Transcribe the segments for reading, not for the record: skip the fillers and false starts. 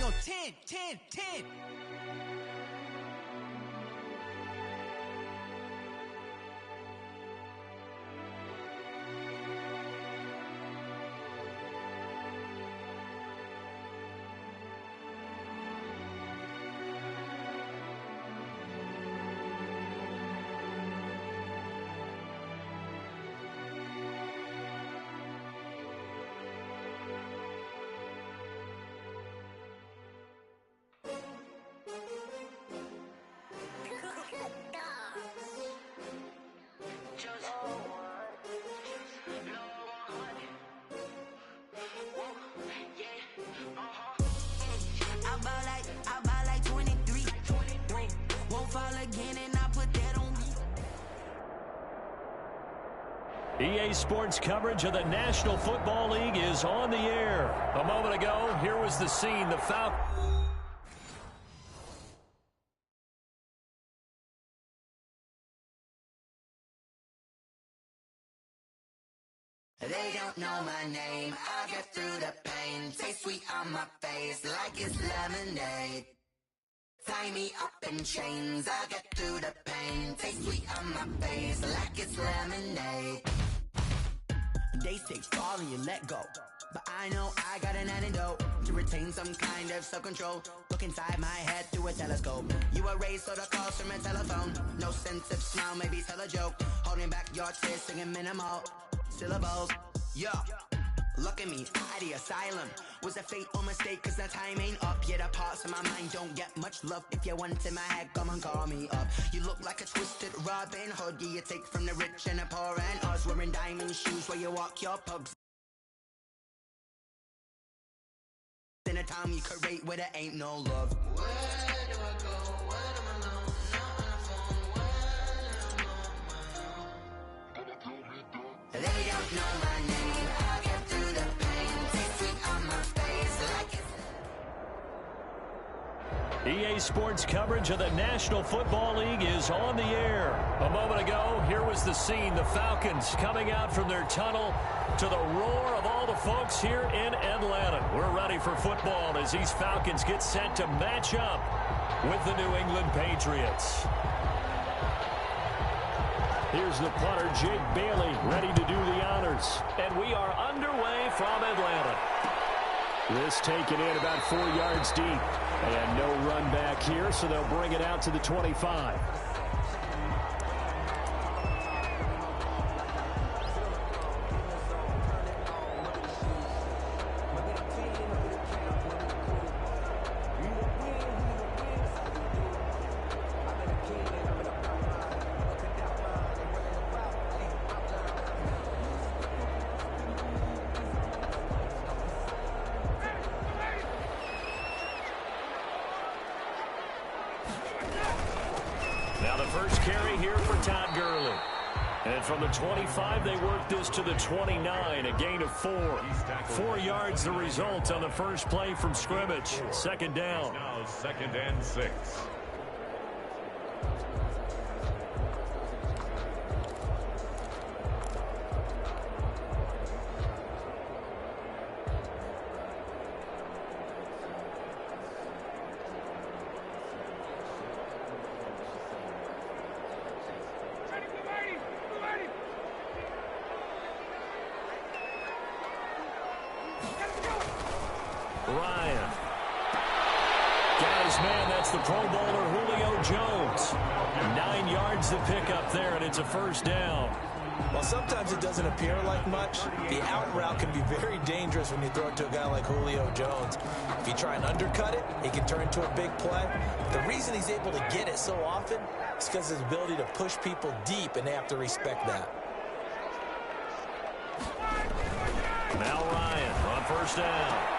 on 10, 10, 10. I buy like 23. Won't fall again, and I put that on me. EA Sports coverage of the National Football League is on the air. A moment ago, here was the scene. The Falcons. They don't know my name. I get through the pain. Taste sweet on my face like it's lemonade. Tie me up in chains. I get through the pain. Taste sweet on my face like it's lemonade. They say fall and you let go, but I know I got an antidote to retain some kind of self-control. Look inside my head through a telescope. You erase all the calls from a telephone. No sense of smile, maybe tell a joke. Holding back your tears, singing minimal syllables. Yeah, look at me, at the asylum. Was a fate or mistake, cause the time ain't up. Yet the parts of my mind don't get much love. If you want in my head, come and call me up. You look like a twisted Robin Hood. Yeah, you take from the rich and the poor and us. Wearing diamond shoes where you walk your pugs. In a time you create where there ain't no love. Where do I go? Where am I alone? Not on the phone. Where am I on my own? They don't know my name. I get through the pain. Taste sweet on my face like it's... EA Sports coverage of the National Football League is on the air. A moment ago, here was the scene. The Falcons coming out from their tunnel to the roar of all the folks here in Atlanta. We're ready for football as these Falcons get set to match up with the New England Patriots. Here's the punter, Jake Bailey, ready to do the honors. And we are underway from Atlanta. This taken in about 4 yards deep. And no run back here, so they'll bring it out to the 25. Now the first carry here for Todd Gurley. And from the 25, they work this to the 29, a gain of 4. 4 yards the result on the first play from scrimmage. Second down. Now 2nd and 6. Ryan. Got his man. That's the Pro Bowler Julio Jones. 9 yards to pick up there, and it's a first down. While sometimes it doesn't appear like much, the out route can be very dangerous when you throw it to a guy like Julio Jones. If you try and undercut it, it can turn into a big play. The reason he's able to get it so often is because of his ability to push people deep, and they have to respect that. Now Ryan on first down.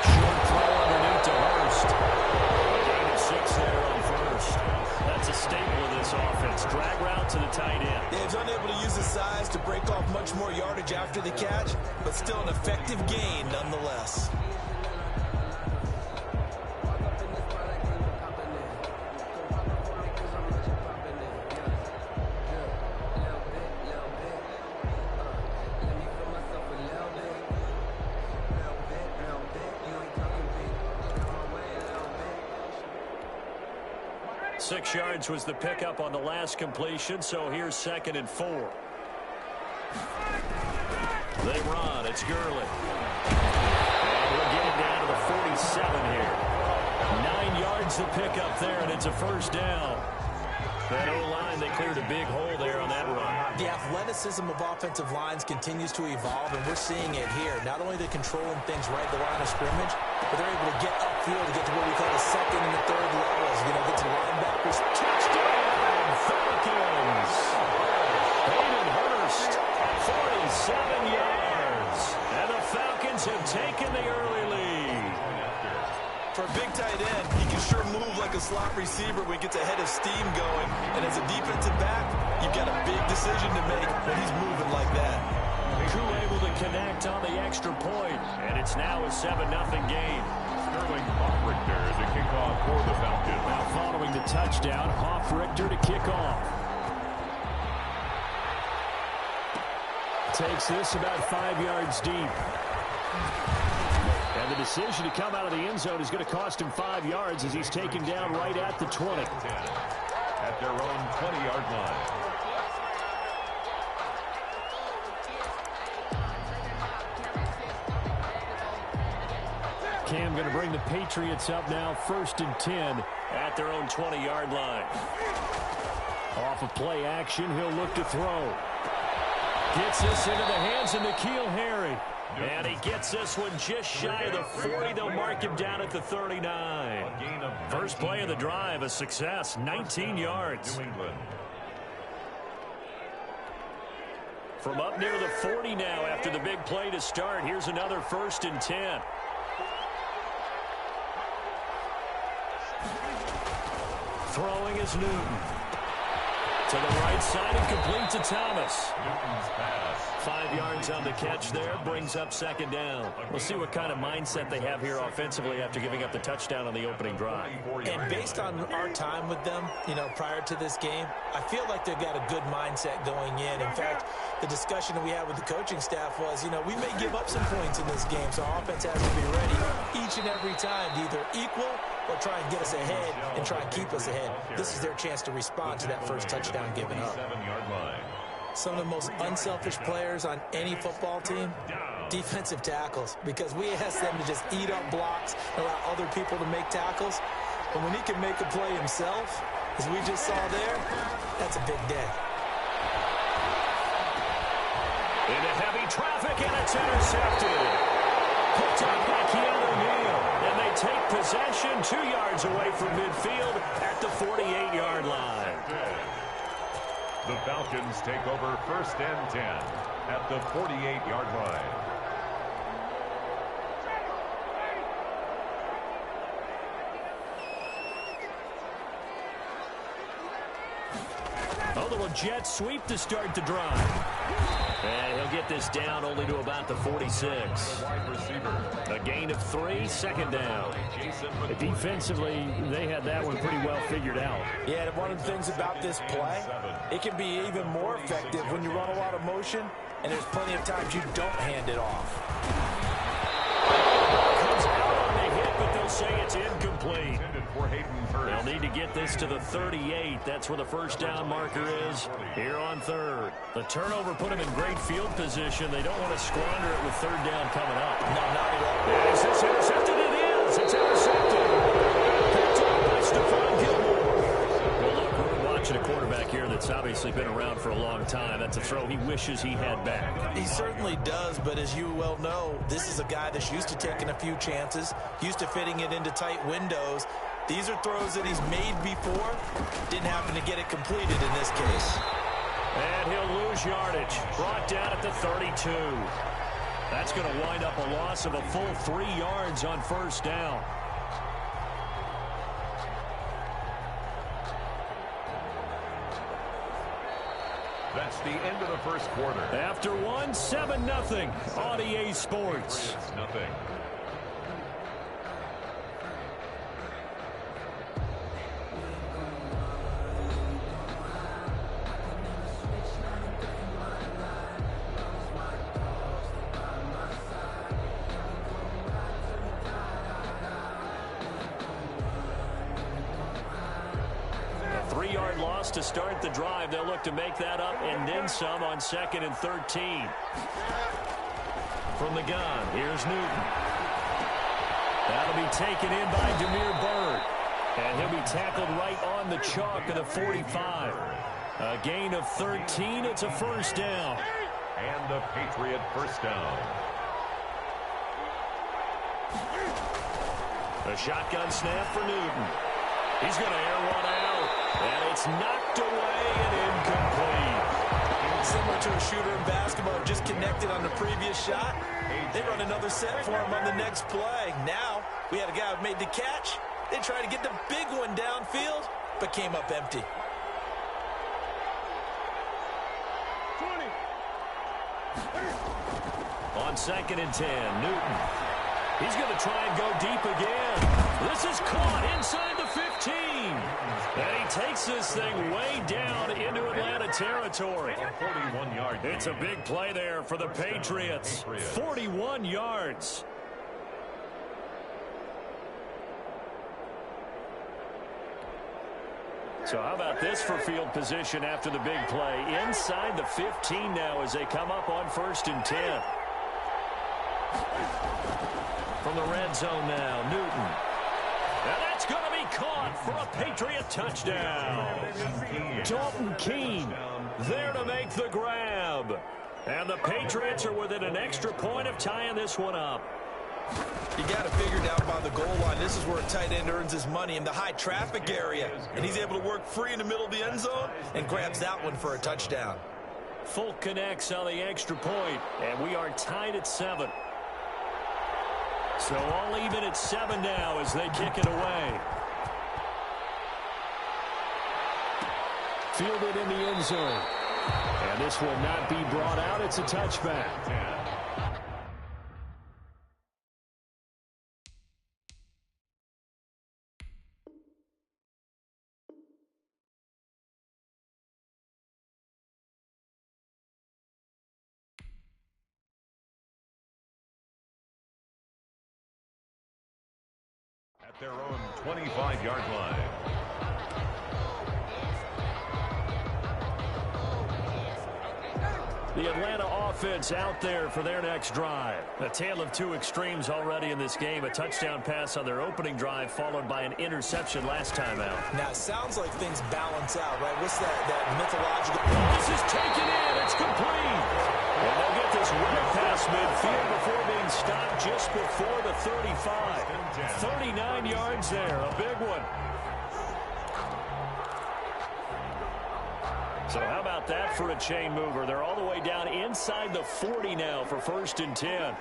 Short throw underneath to Hurst. Gain of 6 there on first. That's a staple of this offense. Drag route to the tight end. Yeah, he's unable to use his size to break off much more yardage after the catch, but still an effective gain nonetheless. 6 yards was the pickup on the last completion, so here's 2nd and 4. They run. It's Gurley. And we're getting down to the 47 here. 9 yards the pickup there, and it's a first down. That O-line, they cleared a big hole there on that run. The athleticism of offensive lines continues to evolve, and we're seeing it here. Not only are they controlling things right at the line of scrimmage, but they're able to get upfield to get to what we call the 2nd and the 3rd levels. You know, get to the linebackers. Touchdown, Falcons! Hayden Hurst, 47 yards. And the Falcons have taken the early lead. For a big tight end, he can sure move like a slot receiver when he gets a head of steam going. And as a defensive back, you've got a big decision to make when he's moving like that. Who able to connect on the extra point, and it's now a 7-0 game. Sterling Hoffrichter to kick off for the Falcons. Now following the touchdown, Hoffrichter to kick off. Takes this about 5 yards deep. And the decision to come out of the end zone is going to cost him 5 yards as he's taken down right at the 20. At their own 20-yard line. Cam going to bring the Patriots up now, 1st and 10 at their own 20-yard line. Off of play action, he'll look to throw. Gets this into the hands of N'Keal Harry. And he gets this one just shy of the 40. They'll mark him down at the 39. First play of the drive, a success, 19 yards. From up near the 40 now after the big play to start. Here's another 1st and 10. Throwing is Newton. To the right side and complete to Thomas. Newton's pass. 5 yards on the catch there, brings up 2nd down. We'll see what kind of mindset they have here offensively after giving up the touchdown on the opening drive. And based on our time with them, you know, prior to this game, I feel like they've got a good mindset going in. In fact, the discussion that we had with the coaching staff was, you know, we may give up some points in this game, so our offense has to be ready each and every time to either equal or try and get us ahead and try and keep us ahead. This is their chance to respond to that first touchdown given up. 7-yard line. Some of the most unselfish players on any football team, defensive tackles, because we ask them to just eat up blocks, allow other people to make tackles. But when he can make a play himself, as we just saw there, that's a big day. Into heavy traffic, and it's intercepted. Picked up by Keanu Neal. And they take possession 2 yards away from midfield at the 48-yard line. The Falcons take over 1st and 10 at the 48-yard line. A little jet sweep to start the drive. And he'll get this down only to about the 46. A gain of 3, 2nd down. Defensively, they had that one pretty well figured out. Yeah, and one of the things about this play, it can be even more effective when you run a lot of motion, and there's plenty of times you don't hand it off. Comes out on the hit, but they'll say it's incomplete. They'll need to get this to the 38. That's where the first down marker is here on 3rd. The turnover put them in great field position. They don't want to squander it with 3rd down coming up. No, not at all. Is this intercepted? It is. It's intercepted. Picked up by Stephon Gilmore. Well, look, we're watching a quarterback here that's obviously been around for a long time. That's a throw he wishes he had back. He certainly does, but as you well know, this is a guy that's used to taking a few chances, used to fitting it into tight windows. These are throws that he's made before. Didn't happen to get it completed in this case. And he'll lose yardage. Brought down at the 32. That's going to wind up a loss of a full 3 yards on 1st down. That's the end of the first quarter. After one, 7-0 on EA Sports. It's nothing. 3-yard loss to start the drive. They'll look to make that up and then some on 2nd and 13. From the gun, here's Newton. That'll be taken in by Demir Bird. And he'll be tackled right on the chalk of the 45. A gain of 13. It's a first down. And a Patriot first down. A shotgun snap for Newton. He's going to air one out. And it's knocked away and incomplete. Similar to a shooter in basketball, just connected on the previous shot. They run another set for him on the next play. Now, we had a guy who made the catch. They tried to get the big one downfield, but came up empty. 20. On 2nd and 10, Newton. He's going to try and go deep again. This is caught inside the 15. And he takes this thing way down into Atlanta territory. 41 yards. It's a big play there for the Patriots. 41 yards. So how about this for field position after the big play? Inside the 15 now as they come up on 1st and 10. From the red zone now, Newton. And that's going to be caught for a Patriot touchdown. Dalton Keene there to make the grab. And the Patriots are within an extra point of tying this one up. You got to figure down by the goal line. This is where a tight end earns his money in the high traffic area. And he's able to work free in the middle of the end zone and grabs that one for a touchdown. Folk connects on the extra point, and we are tied at 7. So all even at 7 now as they kick it away. Fielded in the end zone. And this will not be brought out. It's a touchback. At their own 25-yard line. The Atlanta offense out there for their next drive. A tale of two extremes already in this game. A touchdown pass on their opening drive followed by an interception last time out. Now, it sounds like things balance out, right? What's that mythological... This is taken in. It's complete. And they'll get this right past midfield before being stopped just before the 35. 39 yards there. A big one. So how about that for a chain mover? They're all the way down inside the 40 now for 1st and 10.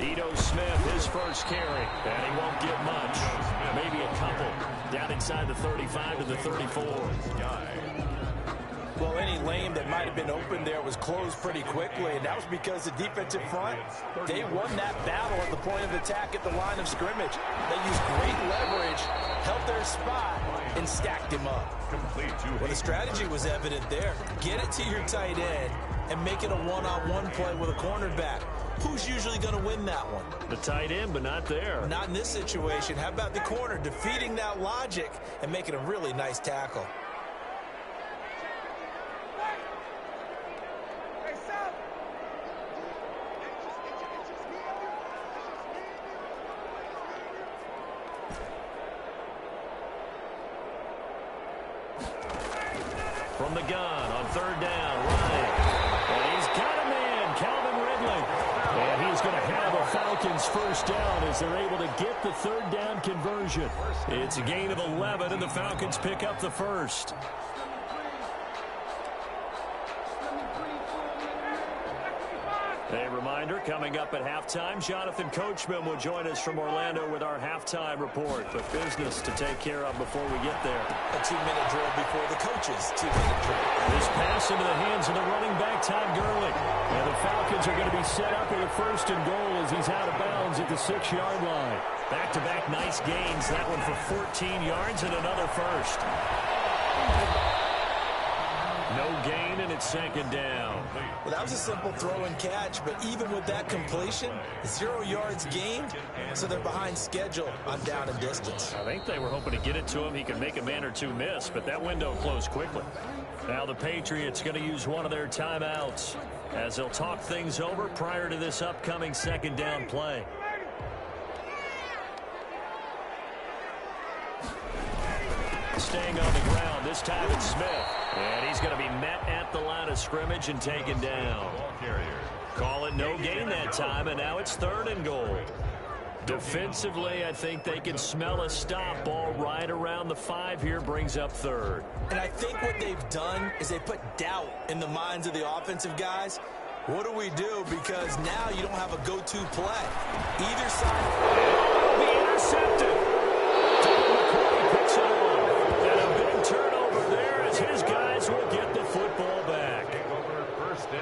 Ito Smith, his first carry, and he won't get much. Maybe a couple. Down inside the 35 to the 34. Well, any lane that might have been open there was closed pretty quickly, and that was because the defensive front, they won that battle at the point of attack at the line of scrimmage. They used great leverage, held their spot, and stacked him up. Well, the strategy was evident there. Get it to your tight end and make it a one-on-one play with a cornerback. Who's usually going to win that one? The tight end, but not there. Not in this situation. How about the corner defeating that logic and making a really nice tackle? From the gun on 3rd down, Ryan. And he's got a man, Calvin Ridley. And he's going to have a Falcons first down as they're able to get the 3rd down conversion. It's a gain of 11, and the Falcons pick up the first. A reminder, coming up at halftime, Jonathan Coachman will join us from Orlando with our halftime report. But business to take care of before we get there. A 2-minute drill before the coaches' 2-minute drill. This pass into the hands of the running back, Todd Gurley. And the Falcons are going to be set up with a 1st and goal as he's out of bounds at the 6-yard line. Back-to-back nice gains. That one for 14 yards and another first. No gain, and it's second down. Well, that was a simple throw and catch, but even with that completion, 0 yards gained, so they're behind schedule on down and distance. I think they were hoping to get it to him. He could make a man or two miss, but that window closed quickly. Now the Patriots going to use one of their timeouts as they'll talk things over prior to this upcoming second down play. Staying on the ground, this time it's Smith. And he's going to be met at the line of scrimmage and taken down. Call it no gain that time, and now it's 3rd and goal. Defensively, I think they can smell a stop. Ball right around the 5 here, brings up 3rd. And I think what they've done is they put doubt in the minds of the offensive guys. What do we do? Because now you don't have a go-to play. Either side. Will be intercepted. Picks it off. And a big turnover there as his guys will get the football back.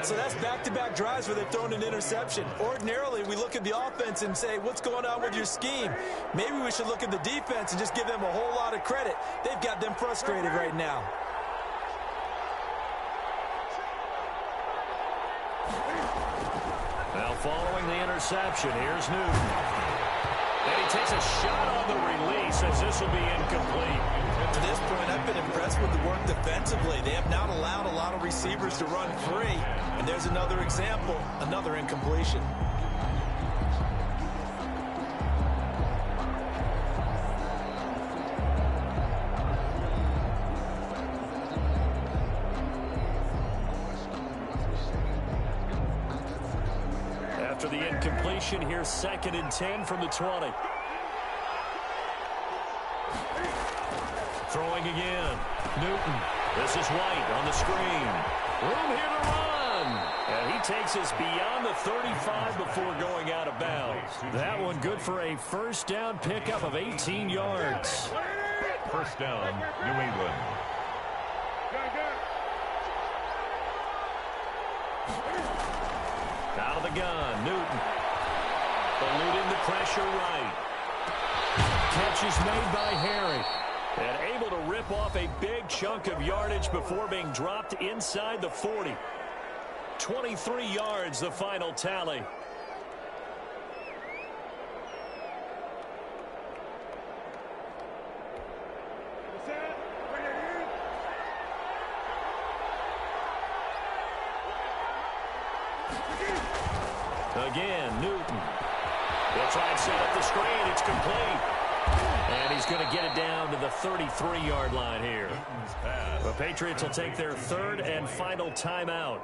So that's back-to-back drives where they've thrown an interception. Ordinarily, we look at the offense and say, what's going on with your scheme? Maybe we should look at the defense and just give them a whole lot of credit. They've got them frustrated right now. Now following the interception, here's Newton. And he takes a shot on the release as this will be incomplete. To this point, I've been impressed with the work defensively. They have not allowed a lot of receivers to run free. And there's another example, another incompletion. After the incompletion, here's 2nd and 10 from the 20. Throwing again. Newton. This is White on the screen. Room here to run. And he takes us beyond the 35 before going out of bounds. That one good for a first down pickup of 18 yards. First down, New England. Out of the gun, Newton. Eluding the pressure right. Catch is made by Harry. And able to rip off a big chunk of yardage before being dropped inside the 40. 23 yards, the final tally. Again, Newton. They'll try and set up the screen. It's complete. And he's going to get it down to the 33-yard line here. The Patriots will take their 3rd and final timeout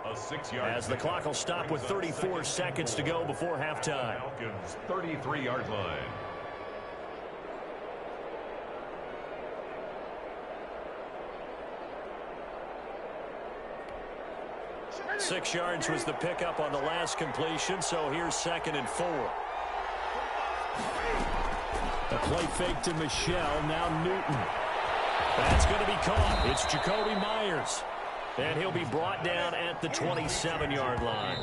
as the clock will stop with 34 seconds to go before halftime. Falcons 33-yard line. Six yards was the pickup on the last completion, so here's 2nd and 4. A play fake to Michelle, now Newton. That's going to be caught. It's Jacoby Myers. And he'll be brought down at the 27-yard line.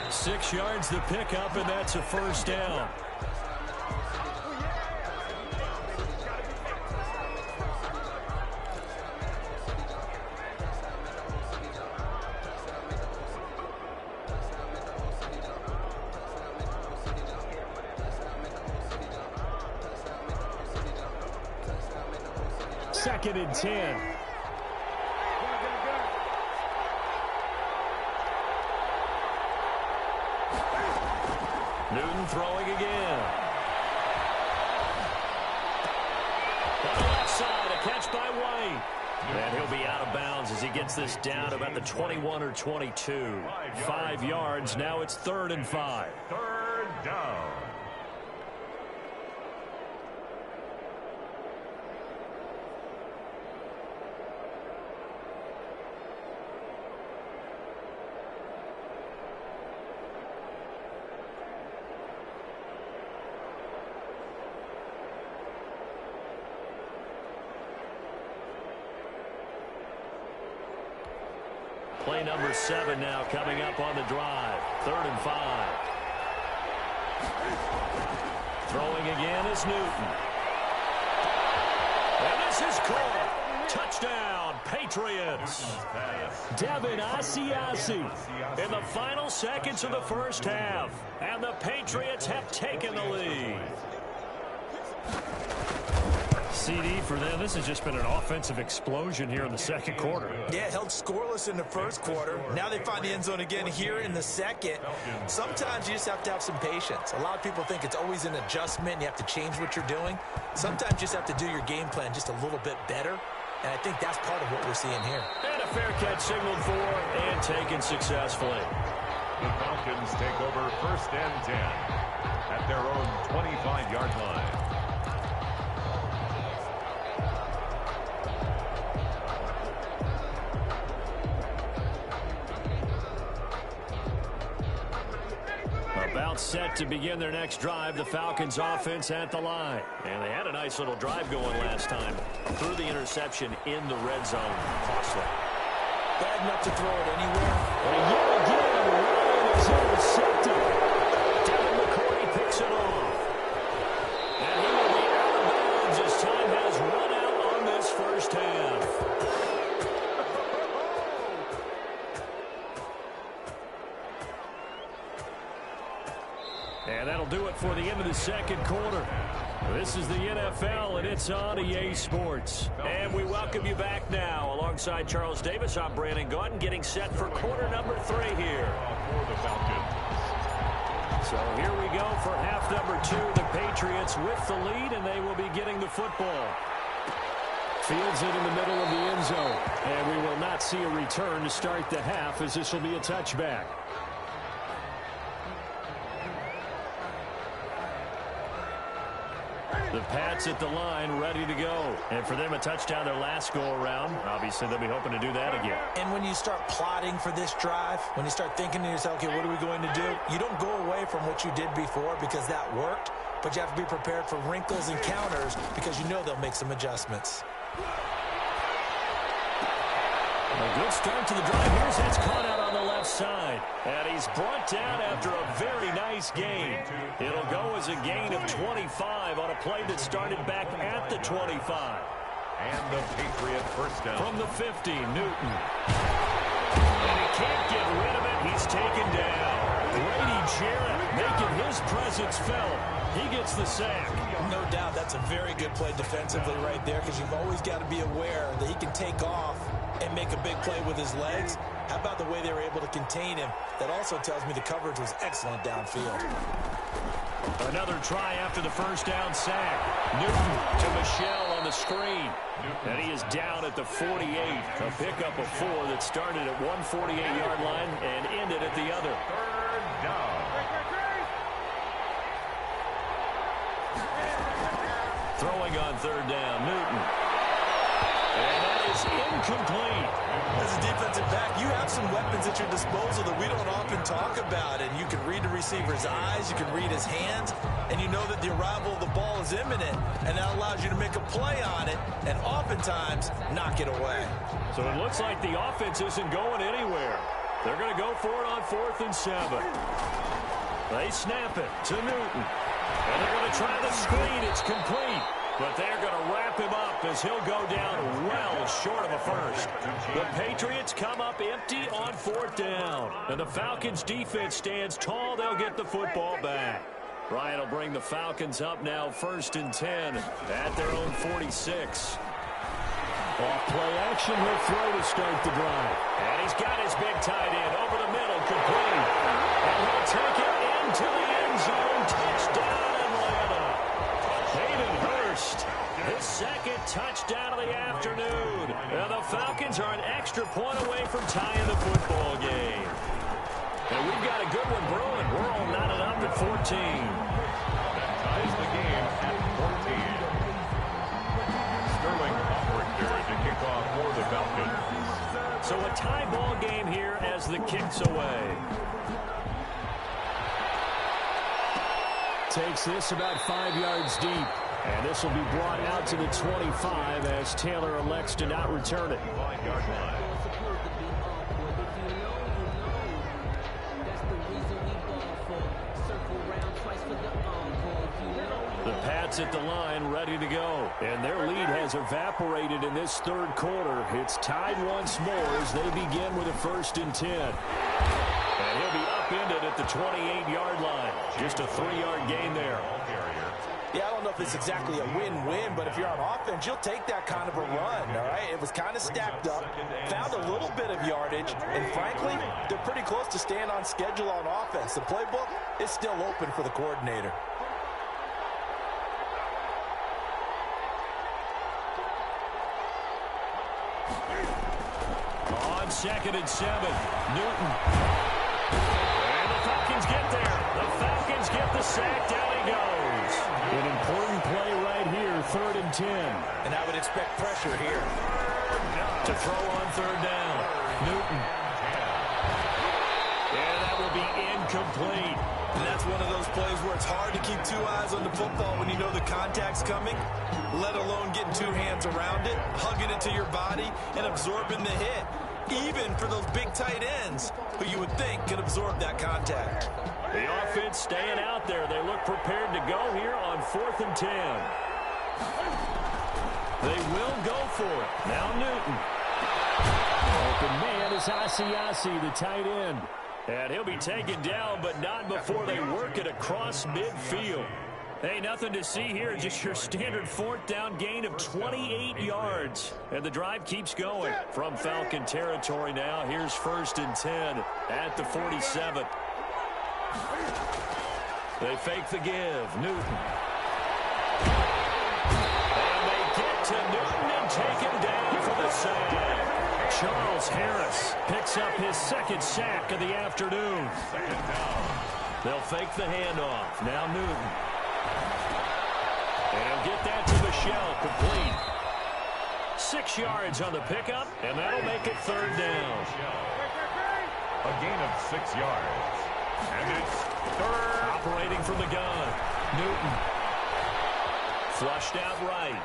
6 yards the pickup, and that's a first down. Second and 10. Newton throwing again. On the left side, a catch by White. And he'll be out of bounds as he gets this down about the 21 or 22. 5 yards. Now it's 3rd and 5. 3rd down. Play number 7 now coming up on the drive. 3rd and 5. Throwing again is Newton. And this is caught. Touchdown, Patriots. Devin Asiasi in the final seconds of the first half. And the Patriots have taken the lead. CD for them. This has just been an offensive explosion here in the second quarter. Yeah, held scoreless in the first quarter. Now they find the end zone again here in the second. Sometimes you just have to have some patience. A lot of people think it's always an adjustment. You have to change what you're doing. Sometimes you just have to do your game plan just a little bit better. And I think that's part of what we're seeing here. And a fair catch signaled for and taken successfully. The Falcons take over 1st and 10 at their own 25-yard line. About set to begin their next drive, the Falcons offense at the line. And they had a nice little drive going last time. Threw the interception in the red zone. Costly. Bad enough to throw it anywhere. And yet again, Ryan is intercepted. Devin McCourty picks it off. And he will be out of bounds as time has run out on this first half. And that'll do it for the end of the second quarter. This is the NFL, and it's on EA Sports. And we welcome you back now. Alongside Charles Davis, I'm Brandon Gaudin, getting set for quarter number 3 here. For the Falcons. So here we go for half number 2. The Patriots with the lead, and they will be getting the football. Fields it in the middle of the end zone. And we will not see a return to start the half, as this will be a touchback. The Pats at the line, ready to go. And for them, a touchdown their last go-around. Obviously, they'll be hoping to do that again. And when you start plotting for this drive, when you start thinking to yourself, okay, what are we going to do? You don't go away from what you did before because that worked, but you have to be prepared for wrinkles and counters because you know they'll make some adjustments. A good start to the drive. Here's it's caught out on the left side. And he's brought down after a very nice gain. It'll go as a gain of 25 on a play that started back at the 25. And the Patriot first down. From the 50, Newton. And he can't get rid of it. He's taken down. Grady Jarrett making his presence felt. He gets the sack. No doubt that's a very good play defensively right there because you've always got to be aware that he can take off and make a big play with his legs. How about the way they were able to contain him? That also tells me the coverage was excellent downfield. Another try after the first down sack. Newton to Michelle on the screen. And he is down at the 48. A pickup of 4 that started at one 48-yard line and ended at the other. 3rd down. Throwing on 3rd down, Newton. And that is incomplete. As a defensive back, you have some weapons at your disposal that we don't often talk about. And you can read the receiver's eyes, you can read his hands, and you know that the arrival of the ball is imminent. And that allows you to make a play on it and oftentimes knock it away. So it looks like the offense isn't going anywhere. They're going to go for it on 4th and 7. They snap it to Newton. And they're going to try the screen. It's complete. But they're going to wrap him up as he'll go down well short of a first. The Patriots come up empty on 4th down. And the Falcons defense stands tall. They'll get the football back. Ryan will bring the Falcons up now 1st and 10 at their own 46. Off play action, he'll throw to start the drive. And he's got his big tight end over the middle, complete. And he'll take it into the end zone. Touchdown, Atlanta. Hayden Hurst, his 2nd touchdown of the afternoon. And the Falcons are an extra point away from tying the football game. And we've got a good one brewing. We're all knotted up at 14. That ties the game at 14. Sterling Hopper to kick off for the Falcons. So a tie ball game here as the kick's away. Takes this about 5 yards deep. And this will be brought out to the 25 as Taylor elects to not return it. 5-yard line. The Pats sets at the line, ready to go. And their lead has evaporated in this third quarter. It's tied once more as they begin with a 1st and 10. And he'll be upended at the 28-yard line. Just a 3-yard gain there. Yeah, I don't know if it's exactly a win-win, but if you're on offense, you'll take that kind of a run, all right? It was kind of stacked up, found a little bit of yardage, and frankly, they're pretty close to staying on schedule on offense. The playbook is still open for the coordinator. On 2nd and 7, Newton. And the Falcons get there. The Falcons get the sack. Down he goes. An important play right here, 3rd and 10. And I would expect pressure here. To throw on 3rd down. Newton. And that will be incomplete. And that's one of those plays where it's hard to keep 2 eyes on the football when you know the contact's coming, let alone getting 2 hands around it, hugging it to your body, and absorbing the hit. Even for those big tight ends who you would think could absorb that contact. The offense staying out there. They look prepared to go here on 4th and 10. They will go for it. Now Newton. Open man is Asiasi, the tight end. And he'll be taken down, but not before they work it across midfield. Hey, nothing to see here. Just your standard 4th down gain of 28 yards. And the drive keeps going. From Falcon territory now, here's 1st and 10 at the 47. They fake the give. Newton. And they get to Newton and take him down for the sack. Charles Harris picks up his 2nd sack of the afternoon. They'll fake the handoff. Now Newton. And he'll get that to Michelle, complete. 6 yards on the pickup, and that'll make it 3rd down. A gain of 6 yards. And it's 3rd. Operating from the gun. Newton. Flushed out right.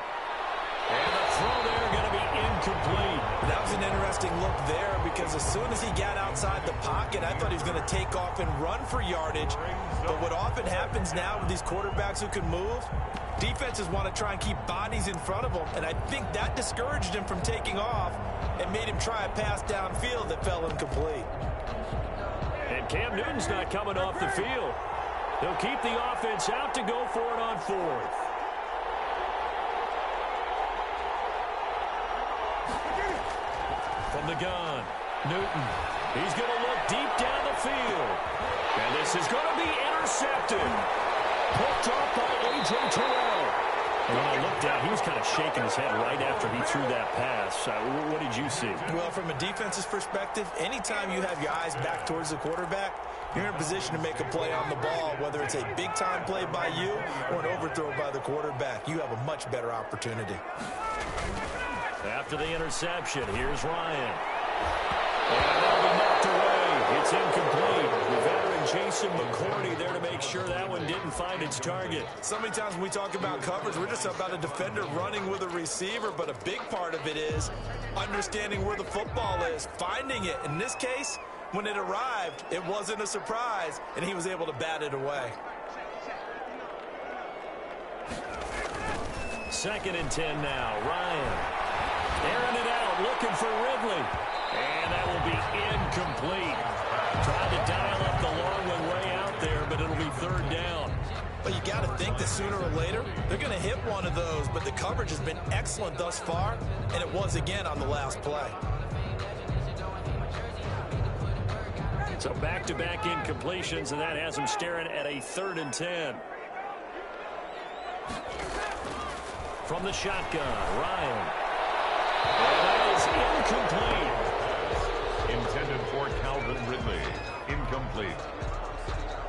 And the throw there going to be incomplete. That was an interesting look there because as soon as he got outside the pocket, I thought he was going to take off and run for yardage. But what often happens now with these quarterbacks who can move, defenses want to try and keep bodies in front of them, and I think that discouraged him from taking off and made him try a pass downfield that fell incomplete. And Cam Newton's not coming off the field. He'll keep the offense out to go for it on 4th. From the gun, Newton. He's going to look deep down the field. And this is going to be intercepted. Picked off by A.J. Terrell. And when I looked down, he was kind of shaking his head right after he threw that pass. What did you see? Well, from a defense's perspective, anytime you have your eyes back towards the quarterback, you're in a position to make a play on the ball, whether it's a big-time play by you or an overthrow by the quarterback. You have a much better opportunity. After the interception, here's Ryan. And that'll be knocked away. It's incomplete. The veteran Jason McCourty there to make sure that one didn't find its target. So many times when we talk about coverage, we're just about a defender running with a receiver, but a big part of it is understanding where the football is, finding it. In this case, when it arrived, it wasn't a surprise, and he was able to bat it away. 2nd and 10 now. Ryan. Airing it out, looking for Ridley. And that will be incomplete. Trying to dial up the long one way out there, but it'll be 3rd down. But you got to think that sooner or later, they're going to hit one of those. But the coverage has been excellent thus far, and it was again on the last play. So back-to-back incompletions, and that has them staring at a 3rd and 10. From the shotgun, Ryan. And that is incomplete. Intended for Calvin Ridley. Incomplete.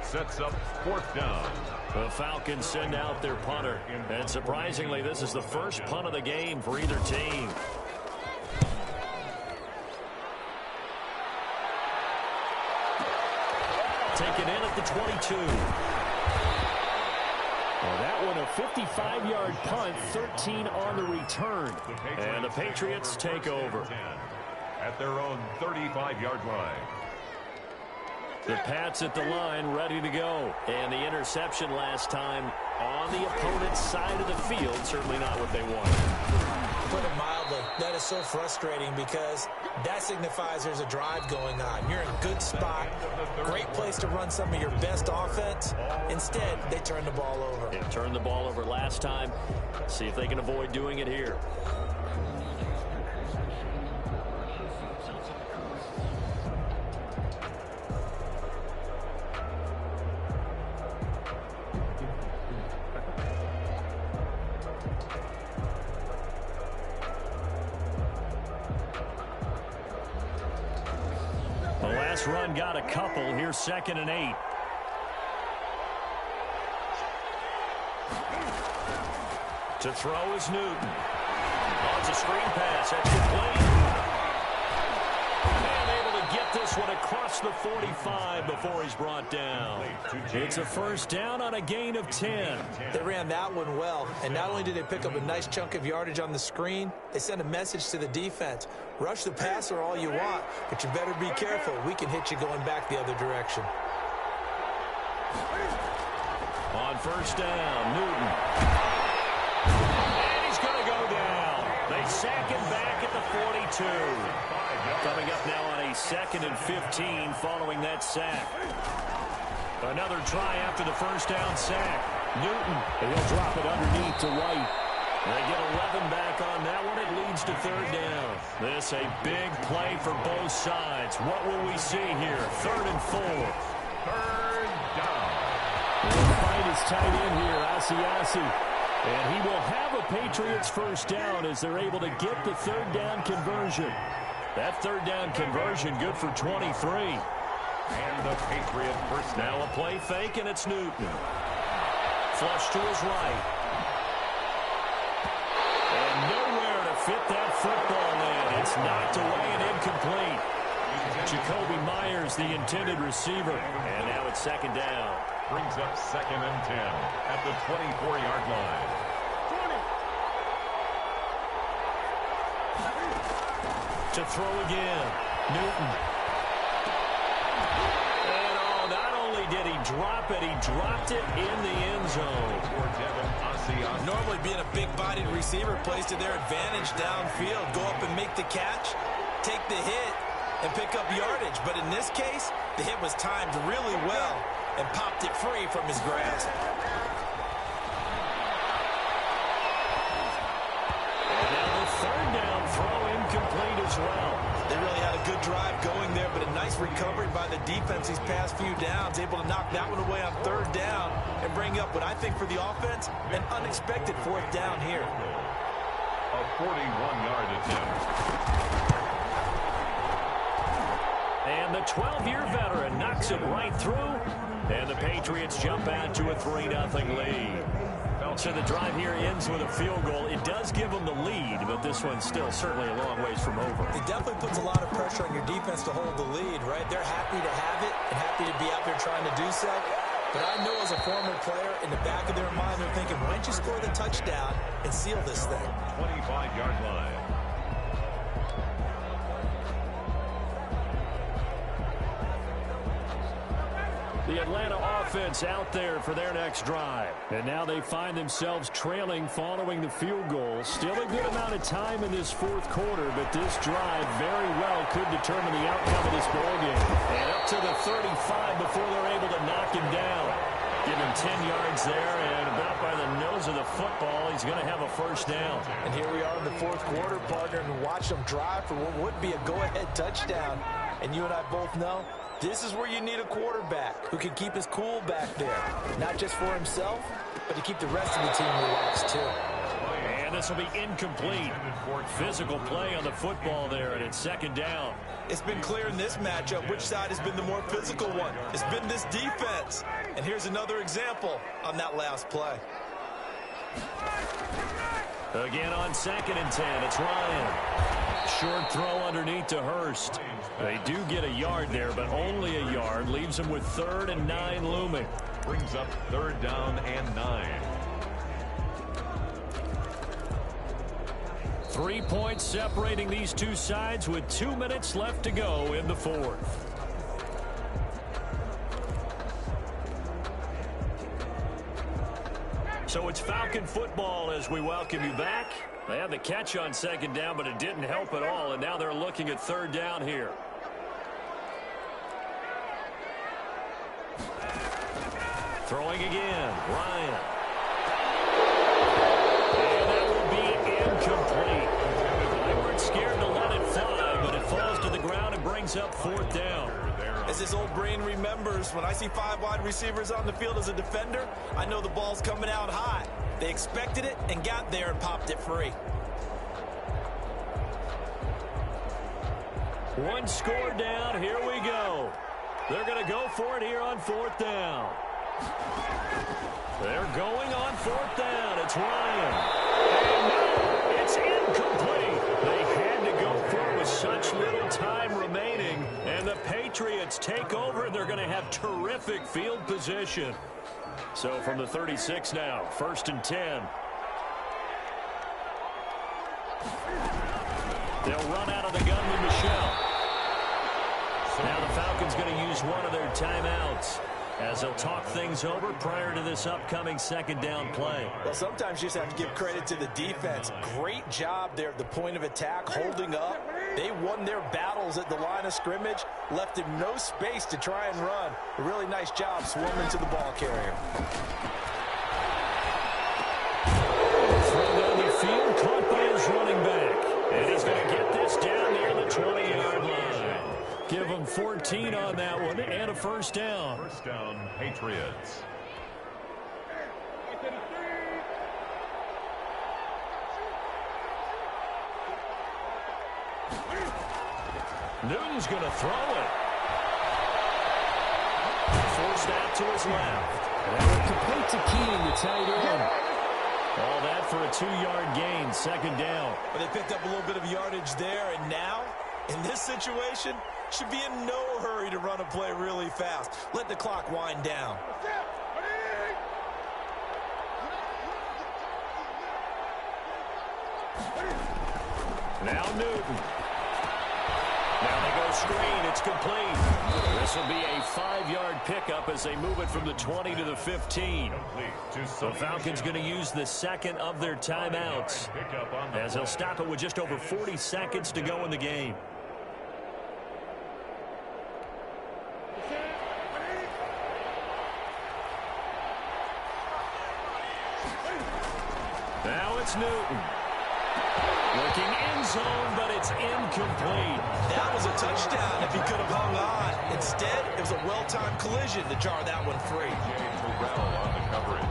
Sets up 4th down. The Falcons send out their punter. And surprisingly, this is the first punt of the game for either team. Taken in at the 22. Well, that one a 55-yard punt, 13 on the return. And the Patriots take over. At their own 35-yard line. The Pats at the line, ready to go. And the interception last time on the opponent's side of the field, certainly not what they wanted. Put it mildly, that is so frustrating because that signifies there's a drive going on. You're in a good spot, great place to run some of your best offense. Instead, they turn the ball over. Yeah, turned the ball over last time. See if they can avoid doing it here. The last run got a couple. Here's 2nd and 8. To throw is Newton. Oh, it's a screen pass. That's complete. And able to get this one across the 45 before he's brought down. It's a first down on a gain of 10. They ran that one well, and not only did they pick up a nice chunk of yardage on the screen, they sent a message to the defense. Rush the passer all you want, but you better be careful. We can hit you going back the other direction. On first down, Newton. And he's going to go down. They sack him back at the 42. Coming up now on a 2nd and 15 following that sack. Another try after the first down sack. Newton, and he'll drop it underneath to White. They get 11 back on that one. It leads to 3rd down. This a big play for both sides. What will we see here? 3rd and 4. 3rd down. The fight is tight in here. Asiasi. And he will have a Patriots first down as they're able to get the 3rd down conversion. That 3rd down conversion good for 23. And the Patriot first down. Now a play fake, and it's Newton. Flush to his right. And nowhere to fit that football in. It's knocked away and incomplete. Jacoby Myers, the intended receiver. And now it's 2nd down. Brings up 2nd and 10 at the 24-yard line. 20. To throw again. Newton. And not only did he drop it, he dropped it in the end zone. Normally being a big-bodied receiver plays to their advantage downfield. Go up and make the catch, take the hit, and pick up yardage. But in this case, the hit was timed really well and popped it free from his grasp. And now the 3rd down throw incomplete as well. They really had a good drive going there, but a nice recovery by the defense these past few downs, able to knock that one away on 3rd down and bring up what I think for the offense, an unexpected 4th down here. A 41-yard attempt. And the 12-year veteran knocks it right through. And the Patriots jump out to a 3-0 lead. So the drive here ends with a field goal. It does give them the lead, but this one's still certainly a long ways from over. It definitely puts a lot of pressure on your defense to hold the lead, right? They're happy to have it and happy to be out there trying to do so. But I know as a former player, in the back of their mind, they're thinking, why don't you score the touchdown and seal this thing? 25-yard line. The Atlanta offense out there for their next drive. And now they find themselves trailing following the field goal. Still a good amount of time in this 4th quarter, but this drive very well could determine the outcome of this ballgame. And up to the 35 before they're able to knock him down. Give him 10 yards there, and about by the nose of the football, he's going to have a first down. And here we are in the 4th quarter, partner, and watch them drive for what would be a go-ahead touchdown. And you and I both know this is where you need a quarterback who can keep his cool back there. Not just for himself, but to keep the rest of the team relaxed, too. And this will be incomplete. Physical play on the football there, and it's 2nd down. It's been clear in this matchup which side has been the more physical one. It's been this defense. And here's another example on that last play. Again on 2nd and 10, it's Ryan. Short throw underneath to Hurst. They do get a yard there, but only a yard. Leaves them with 3rd and 9 looming. Brings up 3rd down and 9. 3 points separating these two sides with 2 minutes left to go in the 4th. So it's Falcon football as we welcome you back. They had the catch on second down, but it didn't help at all, and now they're looking at third down here. Throwing again, Ryan. And that will be incomplete. They weren't scared to let it fly, but it falls to the ground and brings up fourth down. As his old brain remembers, when I see 5 wide receivers on the field as a defender, I know the ball's coming out high. They expected it and got there and popped it free. One score down. Here we go. They're going to go for it here on fourth down. They're going on fourth down. It's Ryan. And no, it's incomplete. They had to go for it with such little time remaining. And the Patriots take over. They're going to have terrific field position. So from the 36 now, 1st and 10. They'll run out of the gun with Michelle. Now the Falcons going to use one of their timeouts as they'll talk things over prior to this upcoming second down play. Well, sometimes you just have to give credit to the defense. Great job there at the point of attack, holding up. They won their battles at the line of scrimmage, left him no space to try and run. A really nice job swarming to the ball carrier. Throw down the field, caught by his running back. And he's going to get this down near the 20-yard line. Give him 14 on that one and a first down. First down, Patriots. Newton's going to throw it. Forced out to his left. And complete to Keenan, the tight end. All that for a 2-yard gain, second down. But they picked up a little bit of yardage there, and now, in this situation, should be in no hurry to run a play really fast. Let the clock wind down. Now Newton. Now they go screen. It's complete. This will be a 5-yard pickup as they move it from the 20 to the 15. The Falcons going to use the second of their timeouts as they'll stop it with just over 40 seconds to go in the game. Now it's Newton. Looking end zone, but it's incomplete. That was a touchdown if he could have hung on. Instead, it was a well-timed collision to jar that one free. Terrell on the coverage.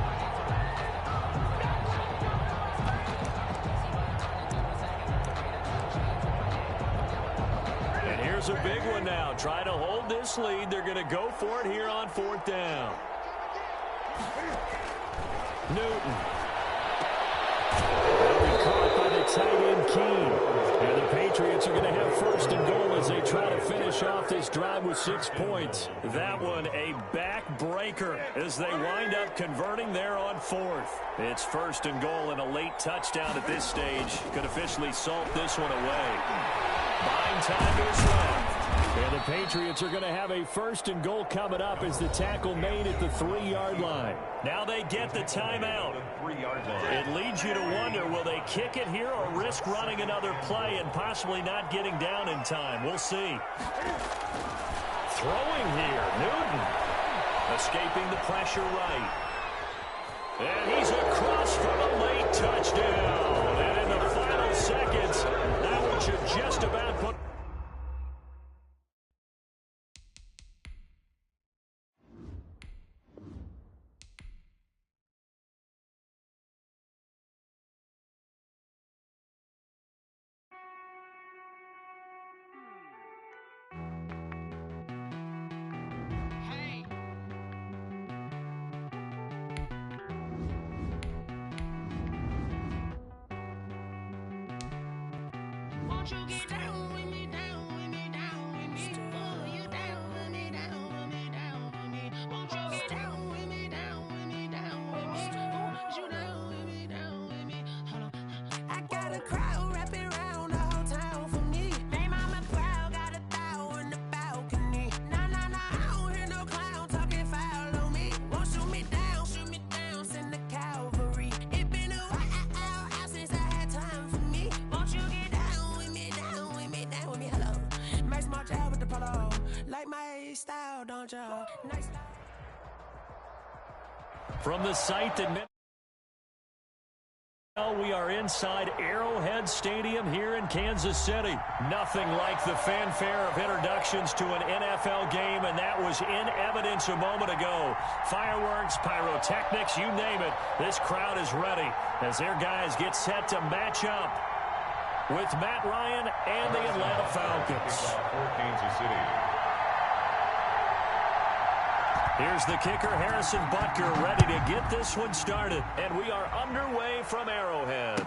And here's a big one now. Try to hold this lead. They're going to go for it here on fourth down. Newton. Caught by the tight end Keene. And the Patriots are going to have first and goal as they try to finish off this drive with 6 points. That one a back-breaker as they wind up converting there on fourth. It's first and goal, and a late touchdown at this stage could officially salt this one away. Buying time is left. And the Patriots are going to have a first and goal coming up as the tackle made at the 3-yard line. Now they get the timeout. It leads you to wonder, will they kick it here or risk running another play and possibly not getting down in time? We'll see. Throwing here, Newton. Escaping the pressure right. And he's across from a late touchdown. And in the final seconds, that one should just about put... From the site that we are inside Arrowhead Stadium here in Kansas City. Nothing like the fanfare of introductions to an NFL game, and that was in evidence a moment ago. Fireworks, pyrotechnics, you name it. This crowd is ready as their guys get set to match up with Matt Ryan and the Atlanta Falcons. For Kansas City. Here's the kicker, Harrison Butker, ready to get this one started. And we are underway from Arrowhead.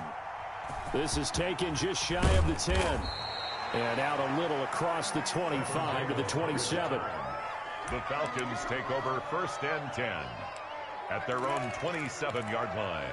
This is taken just shy of the 10. And out a little across the 25 to the 27. The Falcons take over 1st and 10 at their own 27-yard line.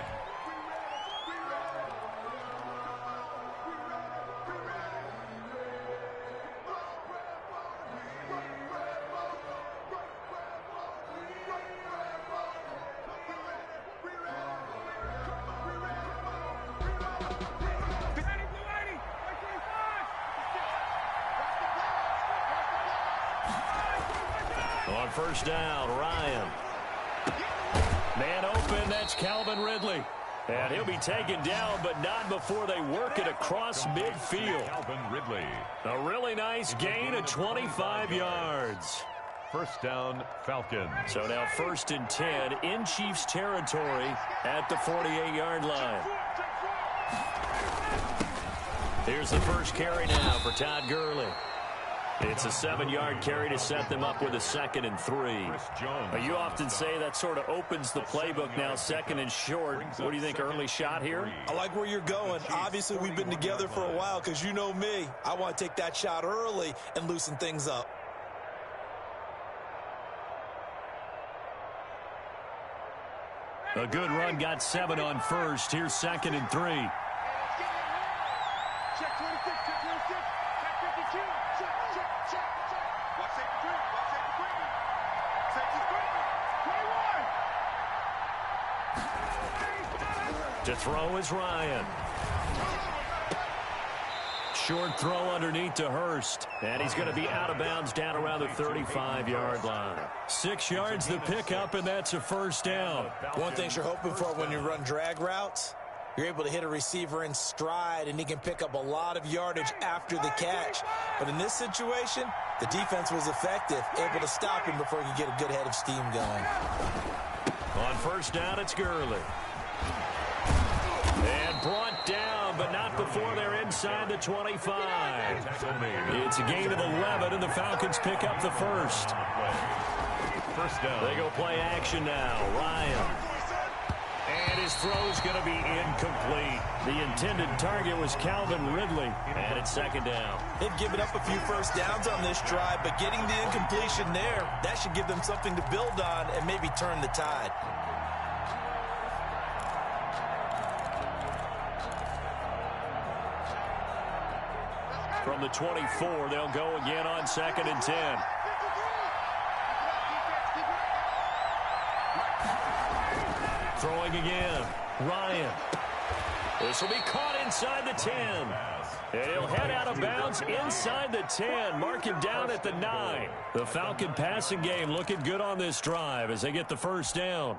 On first down, Ryan. Man open, that's Calvin Ridley. And he'll be taken down, but not before they work it across midfield. Calvin Ridley. A really nice gain of 25 yards. First down, Falcons. So now 1st and 10 in Chiefs territory at the 48-yard line. Here's the first carry now for Todd Gurley. It's a 7-yard carry to set them up with a 2nd and 3. You often say that sort of opens the playbook now, 2nd and short. What do you think, early shot here? I like where you're going. Obviously, we've been together for a while because you know me. I want to take that shot early and loosen things up. A good run, got 7 on first. Here's 2nd and 3. Check 26, check 26, check 52, check. Watch safety quick, watch safety quickly. Safety quickly. 21. To throw is Ryan. Short throw underneath to Hurst. And he's going to be out of bounds down around the 35-yard line. 6 yards the pickup, and that's a first down. One thing you're hoping for when you run drag routes, you're able to hit a receiver in stride, and he can pick up a lot of yardage after the catch. But in this situation, the defense was effective, able to stop him before he could get a good head of steam going. On first down, it's Gurley. And brought down, but not before they're inside the 25. It's a gain of 11, and the Falcons pick up the first. First down. They go play action now. Ryan. And his throw's going to be incomplete. The intended target was Calvin Ridley. And it's 2nd down. They've given up a few first downs on this drive, but getting the incompletion there, that should give them something to build on and maybe turn the tide. From the 24, they'll go again on 2nd and 10. Throwing again. Ryan. This will be caught inside the 10. And he'll head out of bounds inside the 10. Mark him down at the 9. The Falcon passing game looking good on this drive as they get the first down.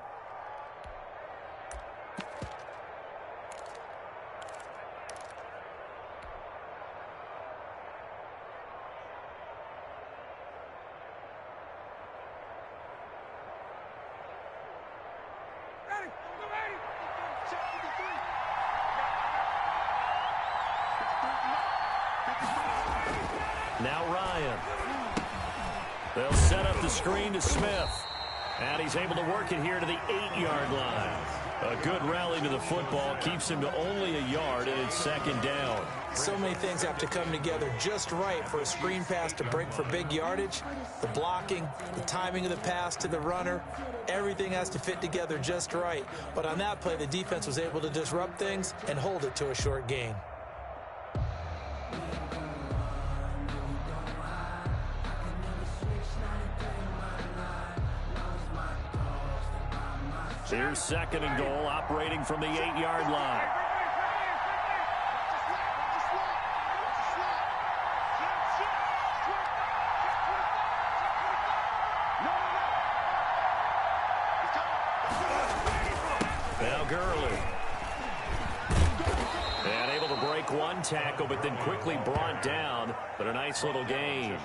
Now Ryan. They'll set up the screen to Smith. And he's able to work it here to the 8-yard line. A good rally to the football keeps him to only a yard, and it's 2nd down. So many things have to come together just right for a screen pass to break for big yardage. The blocking, the timing of the pass to the runner, everything has to fit together just right. But on that play, the defense was able to disrupt things and hold it to a short gain. Here's 2nd and goal, operating from the 8-yard line. Gurley. And able to break one tackle, but then quickly brought down. But a nice little gain.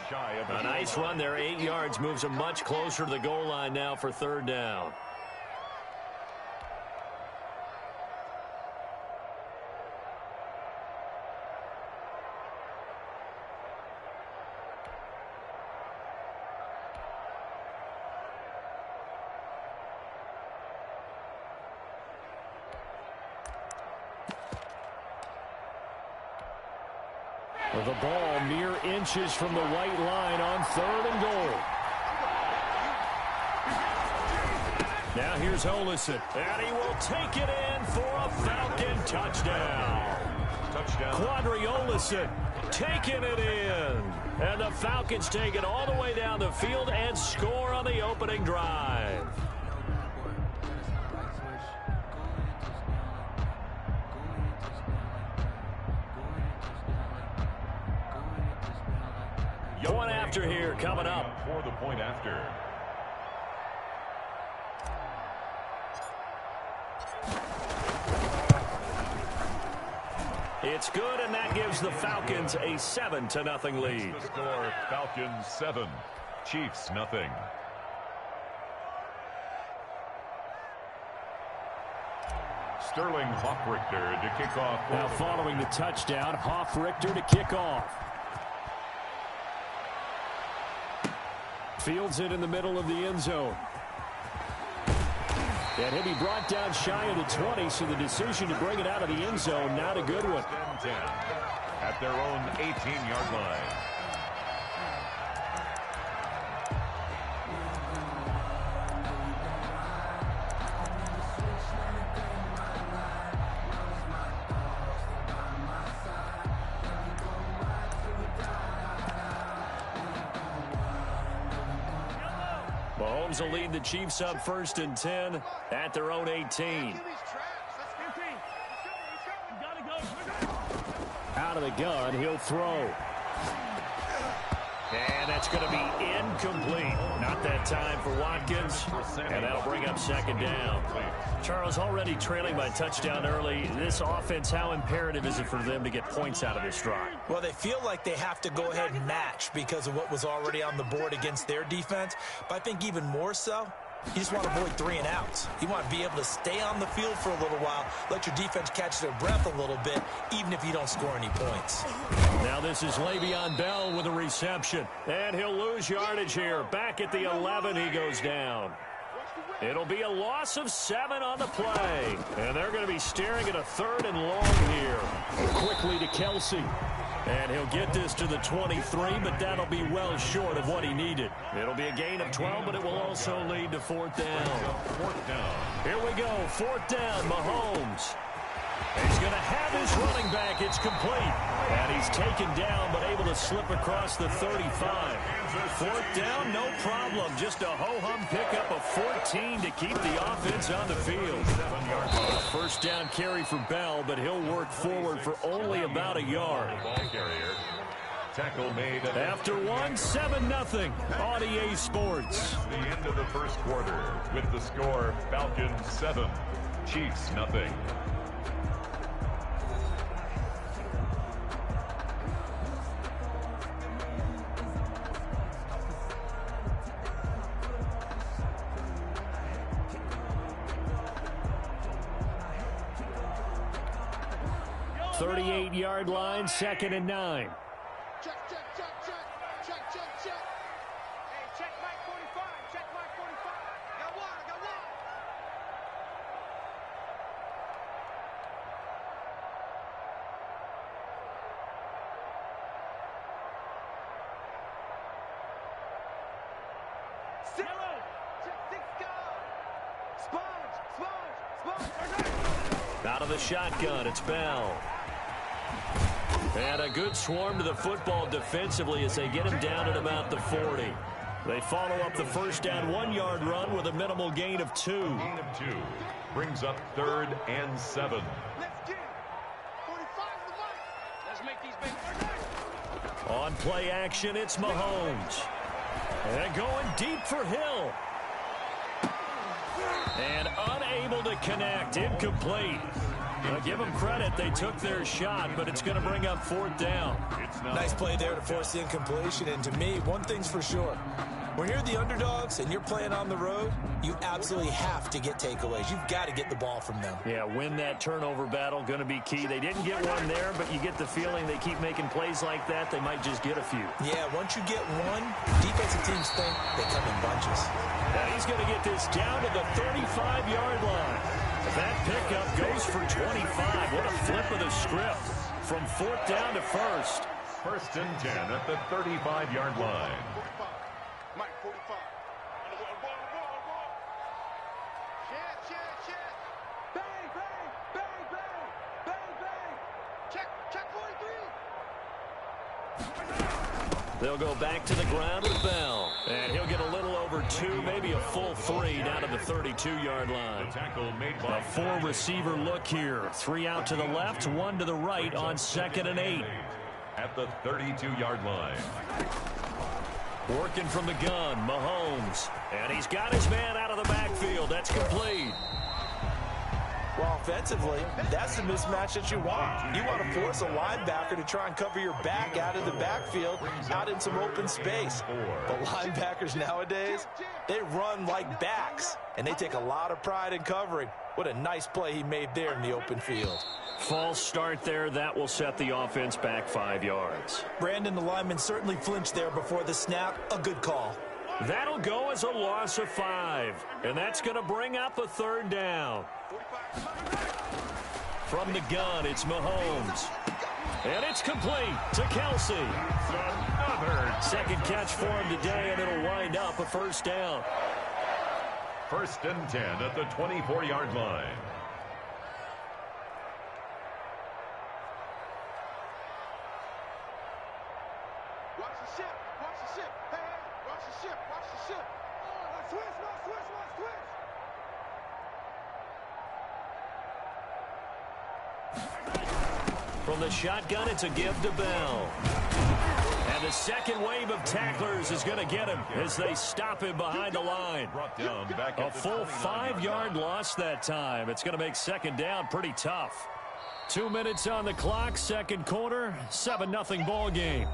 A nice run there, 8 yards, moves him much closer to the goal line now for third down. The ball mere inches from the white line on third and goal. Now here's Olison, and he will take it in for a Falcon touchdown. Quadri Olison taking it in. And the Falcons take it all the way down the field and score on the opening drive. Point after here coming up. For the point after. It's good, and that gives the Falcons a 7-0 lead. The score, Falcons 7, Chiefs nothing. Sterling Hoffrichter to kick off. Now following the touchdown, Hoffrichter to kick off. Fields it in the middle of the end zone. And he'll be brought down shy of the 20, so the decision to bring it out of the end zone, not a good one. 10 at their own 18-yard line. Mahomes will lead the Chiefs up 1st and 10 at their own 18. Out of the gun, he'll throw. And that's going to be incomplete. Not that time for Watkins. And that'll bring up 2nd down. Charles, already trailing by touchdown early. This offense, how imperative is it for them to get points out of this drive? Well, they feel like they have to go ahead and match because of what was already on the board against their defense. But I think even more so, you just want to avoid 3 and outs. You want to be able to stay on the field for a little while, let your defense catch their breath a little bit, even if you don't score any points. Now this is Le'Veon Bell with a reception. And he'll lose yardage here. Back at the 11, he goes down. It'll be a loss of 7 on the play. And they're going to be staring at a 3rd and long here. Quickly to Kelsey. And he'll get this to the 23, but that'll be well short of what he needed. It'll be a gain of 12, but it will also lead to 4th down. 4th down. Here we go, 4th down, Mahomes. He's going to have his running back. It's complete. And he's taken down, but able to slip across the 35. 4th down, no problem. Just a ho-hum pickup of 14 to keep the offense on the field. 1st down carry for Bell, but he'll work forward for only about a yard. Ball carrier. Tackle made. After 7-0 on EA Sports. The end of the 1st quarter with the score Falcons 7, Chiefs nothing. Yard line, 2nd and 9. Check. Hey, check Mike 45. Check Mike 45. Got one. Sponge. Out of the shotgun, it's Bell. And a good swarm to the football defensively as they get him down at about the 40. They follow up the 1st down 1-yard run with a minimal gain of 2. Gain of 2 brings up 3rd and 7. Let's get it. 45 to the money. Let's make these big. On play action, it's Mahomes. And going deep for Hill. And unable to to connect. Incomplete. Give them credit. They took their shot, but it's going to bring up fourth down. Nice play there to force the incompletion. And to me, one thing's for sure. When you're the underdogs and you're playing on the road, you absolutely have to get takeaways. You've got to get the ball from them. Yeah, win that turnover battle, going to be key. They didn't get one there, but you get the feeling they keep making plays like that, they might just get a few. Yeah, once you get one, defensive teams think they come in bunches. Now he's going to get this down to the 35-yard line. That pickup goes for 25. What a flip of the script from fourth down to first. First and 10 at the 35-yard line. Mike, 45. Ball. Check. Bang. Check 43. They'll go back to the ground with Bell. And he'll get a little over 2, maybe a full 3 down to the 32-yard line. A 4-receiver look here. 3 out to the left, 1 to the right on 2nd and 8. At the 32-yard line. Working from the gun, Mahomes. And he's got his man out of the backfield. That's complete. Well, offensively, that's the mismatch that you want. You want to force a linebacker to try and cover your back out of the backfield, out in some open space. But linebackers nowadays, they run like backs, and they take a lot of pride in covering. What a nice play he made there in the open field. False start there. That will set the offense back 5 yards. Brandon, the lineman, certainly flinched there before the snap. A good call. That'll go as a loss of 5. And that's going to bring up a third down. From the gun, it's Mahomes. And it's complete to Kelsey. Another second catch for him today, and it'll wind up a first down. First and 10 at the 24-yard line. Watch the ship. Hey, watch the ship. Switch. From the shotgun, it's a give to Bell. And the second wave of tacklers is going to get him as they stop him behind the line. A full 5-yard loss that time. It's going to make second down pretty tough. 2 minutes on the clock, second quarter, 7-0 ball game.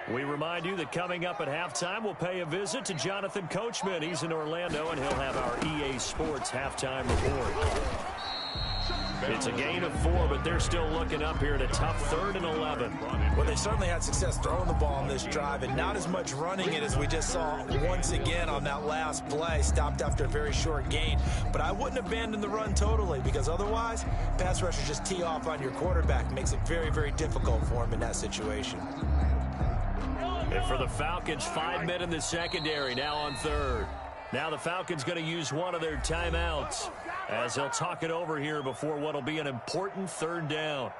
We remind you that coming up at halftime, we'll pay a visit to Jonathan Coachman. He's in Orlando, and he'll have our EA Sports halftime report. It's a gain of 4, but they're still looking up here at a tough 3rd and 11. Well, they certainly had success throwing the ball on this drive, and not as much running it as we just saw once again on that last play. Stopped after a very short gain. But I wouldn't abandon the run totally, because otherwise, pass rushers just tee off on your quarterback. Makes it very, very difficult for him in that situation. And for the Falcons, 5 men in the secondary, now on 3rd. Now the Falcons going to use one of their timeouts as they'll talk it over here before what will be an important 3rd down.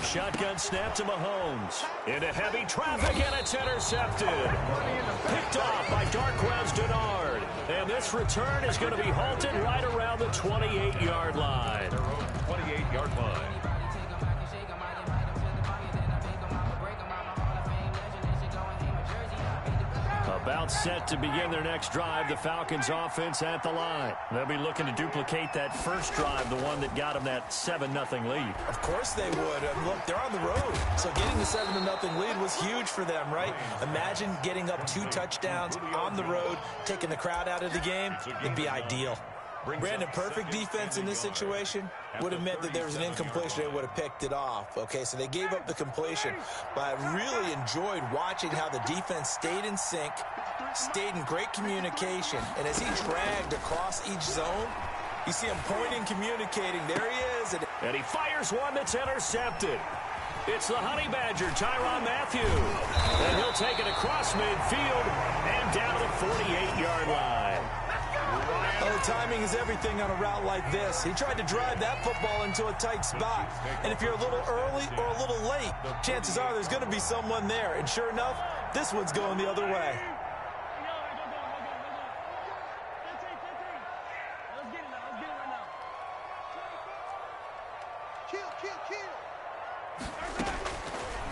Shotgun snap to Mahomes. Into heavy traffic, and it's intercepted. Picked off by Darquez Denard. And this return is going to be halted right around the 28-yard line. 28-yard line. About set to begin their next drive, the Falcons offense at the line. They'll be looking to duplicate that first drive, the one that got them that 7-0 lead. Of course they would. Look, they're on the road. So getting the 7-0 lead was huge for them, right? Imagine getting up 2 touchdowns on the road, taking the crowd out of the game. It'd be ideal. Brandon, perfect defense in this situation would have meant that there was an incompletion. They would have picked it off. Okay, so they gave up the completion. But I really enjoyed watching how the defense stayed in sync, stayed in great communication. And as he dragged across each zone, you see him pointing, communicating. There he is. And he fires one that's intercepted. It's the Honey Badger, Tyrann Mathieu. And he'll take it across midfield and down to the 48-yard line. Oh, timing is everything on a route like this. He tried to drive that football into a tight spot. And if you're a little early or a little late, chances are there's going to be someone there. And sure enough, this one's going the other way.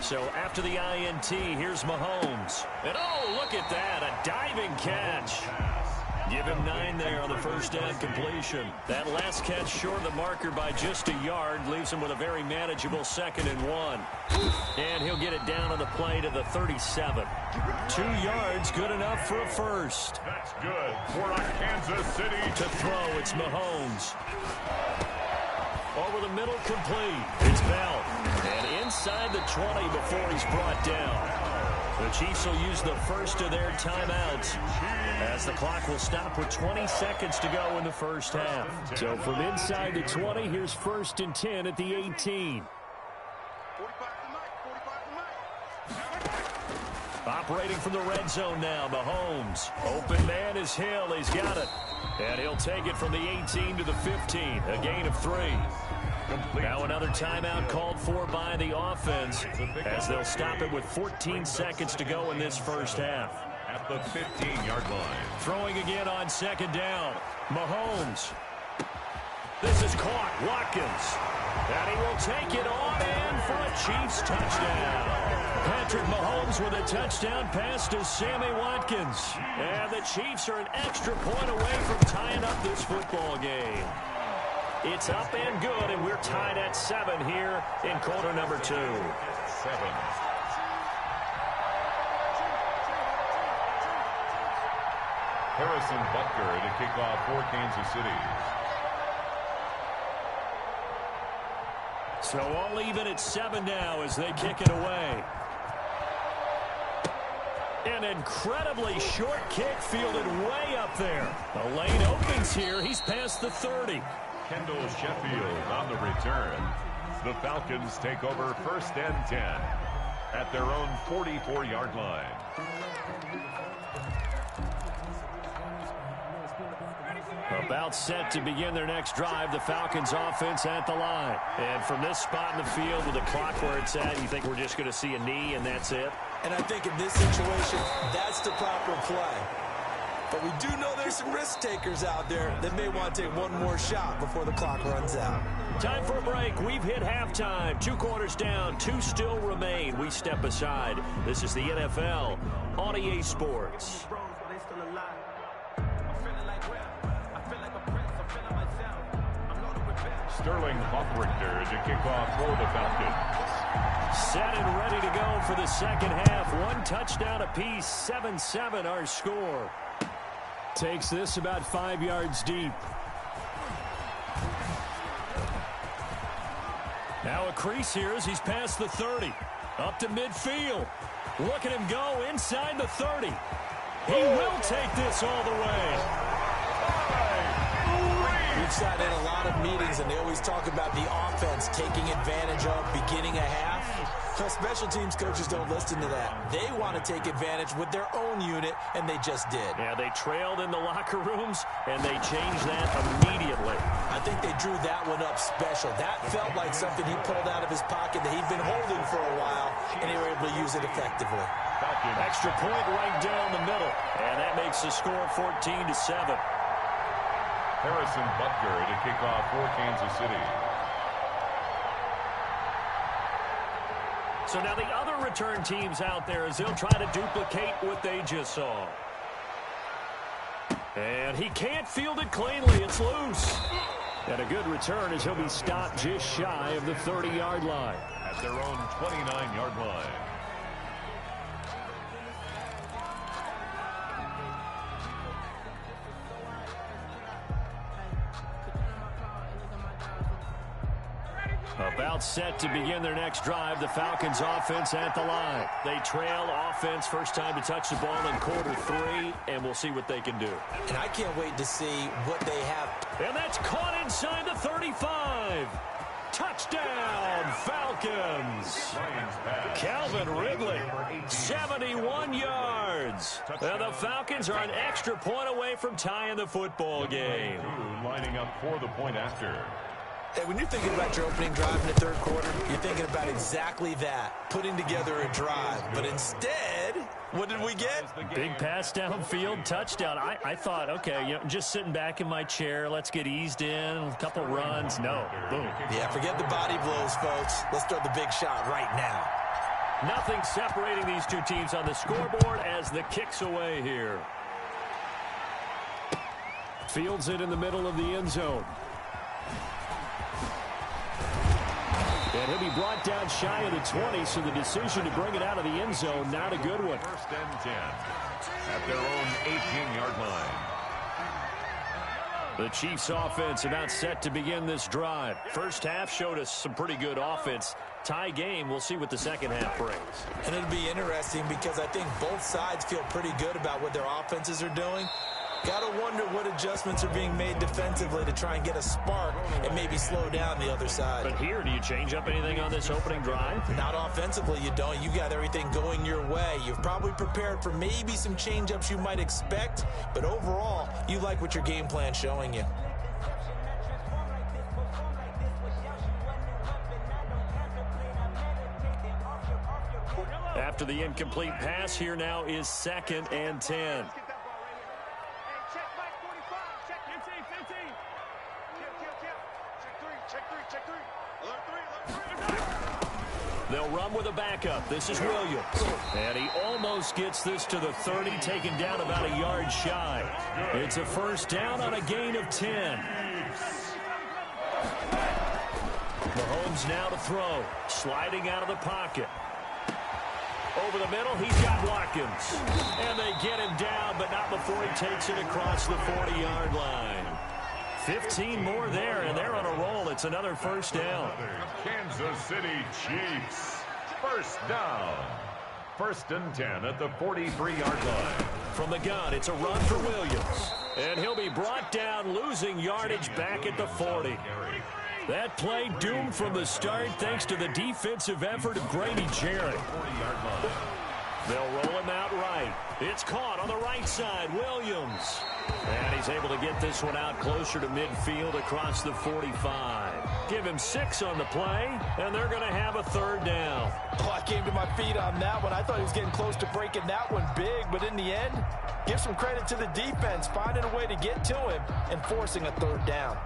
So after the INT, here's Mahomes. And oh, look at that, a diving catch. Give him 9 there on the first down completion. That last catch short of the marker by just a yard leaves him with a very manageable 2nd and 1. And he'll get it down on the play to the 37. 2 yards, good enough for a first. That's good for a Kansas City. To throw, it's Mahomes. Over the middle, complete. It's Bell. And inside the 20 before he's brought down. The Chiefs will use the first of their timeouts as the clock will stop with 20 seconds to go in the first half. So from inside the 20, here's 1st and 10 at the 18. Operating from the red zone now, Mahomes. Open man is Hill. He's got it. And he'll take it from the 18 to the 15. A gain of 3. Now another timeout called for by the offense as they'll stop it with 14 seconds to go in this first half. At the 15-yard line. Throwing again on 2nd down. Mahomes. This is caught. Watkins. And he will take it on in for a Chiefs touchdown. Patrick Mahomes with a touchdown pass to Sammy Watkins. And the Chiefs are an extra point away from tying up this football game. It's up and good, and we're tied at 7 here in quarter number 2. 7. Harrison Butker to kick off for Kansas City. So all even at 7 now as they kick it away. An incredibly short kick fielded way up there. The lane opens here. He's past the 30. Kendall Sheffield on the return. The Falcons take over 1st and 10 at their own 44-yard line. About set to begin their next drive, the Falcons offense at the line. And from this spot in the field with the clock where it's at, you think we're just going to see a knee and that's it? And I think in this situation, that's the proper play. But we do know there's some risk takers out there that may want to take one more shot before the clock runs out. Time for a break. We've hit halftime. 2 quarters down. 2 still remain. We step aside. This is the NFL on EA Sports. Sterling Hoffrichter to kick off for the Falcons. Set and ready to go for the second half. 1 touchdown apiece. 7-7 our score. Takes this about 5 yards deep. Now a crease here as he's past the 30. Up to midfield. Look at him go inside the 30. He will take this all the way. We've sat in a lot of meetings, and they always talk about the offense taking advantage of beginning a half. Well, special teams coaches don't listen to that. They want to take advantage with their own unit, and they just did. Yeah, they trailed in the locker rooms, and they changed that immediately. I think they drew that one up special. That felt like something he pulled out of his pocket that he'd been holding for a while, and they were able to use it effectively. Extra point right down the middle, and that makes the score 14-7. Harrison Butker to kick off for Kansas City. So now the other return teams out there as they'll try to duplicate what they just saw. And he can't field it cleanly. It's loose. And a good return as he'll be stopped just shy of the 30-yard line. At their own 29-yard line. About set to begin their next drive, the Falcons offense at the line. They trail offense, first time to touch the ball in quarter 3, and we'll see what they can do. And I can't wait to see what they have. And that's caught inside the 35. Touchdown, Falcons. Calvin Ridley, 71 yards. And the Falcons are an extra point away from tying the football game. Lining up for the point after. Hey, when you're thinking about your opening drive in the third quarter, you're thinking about exactly that, putting together a drive. But instead, what did we get? Big pass downfield, touchdown. I thought, okay, just sitting back in my chair, let's get eased in, a couple runs. No, boom. Yeah, forget the body blows, folks. Let's throw the big shot right now. Nothing separating these two teams on the scoreboard as the kick's away here. Fields it in the middle of the end zone. And he'll be brought down shy of the 20, so the decision to bring it out of the end zone, not a good one. First and 10 at their own 18-yard line. The Chiefs offense about set to begin this drive. First half showed us some pretty good offense. Tie game, we'll see what the second half brings. And it'll be interesting because I think both sides feel pretty good about what their offenses are doing. Got to wonder what adjustments are being made defensively to try and get a spark and maybe slow down the other side. But here, do you change up anything on this opening drive? Not offensively, you don't. You got everything going your way. You've probably prepared for maybe some change-ups you might expect, but overall, you like what your game plan's showing you. After the incomplete pass, here now is 2nd and 10. They'll run with a backup. This is Williams. And he almost gets this to the 30, taken down about a yard shy. It's a first down on a gain of 10. Mahomes now to throw. Sliding out of the pocket. Over the middle, he's got Watkins. And they get him down, but not before he takes it across the 40-yard line. 15 more there, and they're on a roll. It's another first down. Kansas City Chiefs. First down. First and 10 at the 43-yard line. From the gun, it's a run for Williams. And he'll be brought down, losing yardage back at the 40. That play doomed from the start thanks to the defensive effort of Grady Jarrett. They'll roll him out right. It's caught on the right side. Williams. And he's able to get this one out closer to midfield across the 45. Give him 6 on the play, and they're going to have a third down. Oh, I came to my feet on that one. I thought he was getting close to breaking that one big, but in the end, give some credit to the defense, finding a way to get to him and forcing a third down.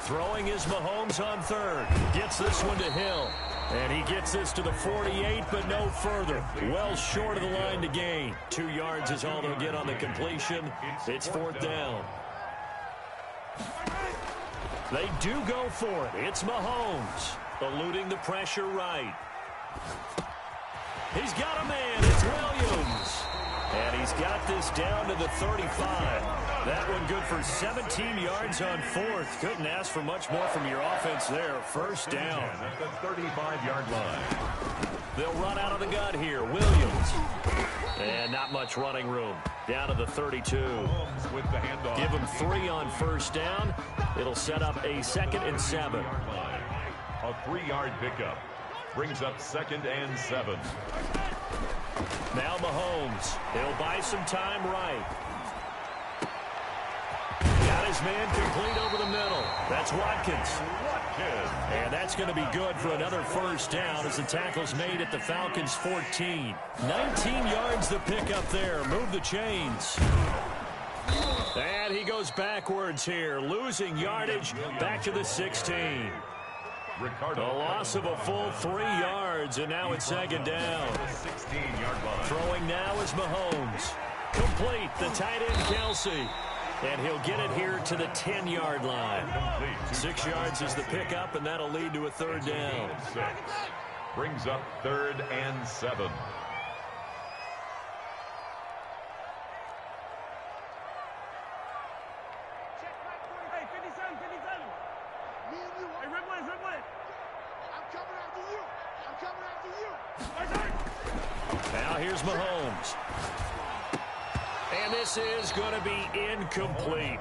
Throwing is Mahomes on third. Gets this one to Hill. And he gets this to the 48, but no further. Well short of the line to gain. 2 yards is all they'll get on the completion. It's fourth down. They do go for it. It's Mahomes. Eluding the pressure right. He's got a man. It's Williams. And he's got this down to the 35. That one good for 17 yards on fourth. Couldn't ask for much more from your offense there. First down. At the 35-yard line. They'll run out of the gun here. Williams. And not much running room. Down to the 32. With the handoff. Give him 3 on first down. It'll set up a 2nd and 7. A 3-yard pickup. Brings up 2nd and 7. Now Mahomes. He'll buy some time right. Got his man complete over the middle. That's Watkins. And that's going to be good for another first down as the tackle's made at the Falcons' 14. 19 yards the pickup there. Move the chains. And he goes backwards here, losing yardage back to the 16. A loss of a full 3 yards, and now it's 2nd down. Throwing now is Mahomes. Complete, the tight end Kelsey. And he'll get it here to the 10-yard line. 6 yards is the pickup, and that'll lead to a third down. Brings up 3rd and 7. Hey, 57. Hey, Red Blade. I'm coming. Now here's Mahomes. And this is going to be incomplete.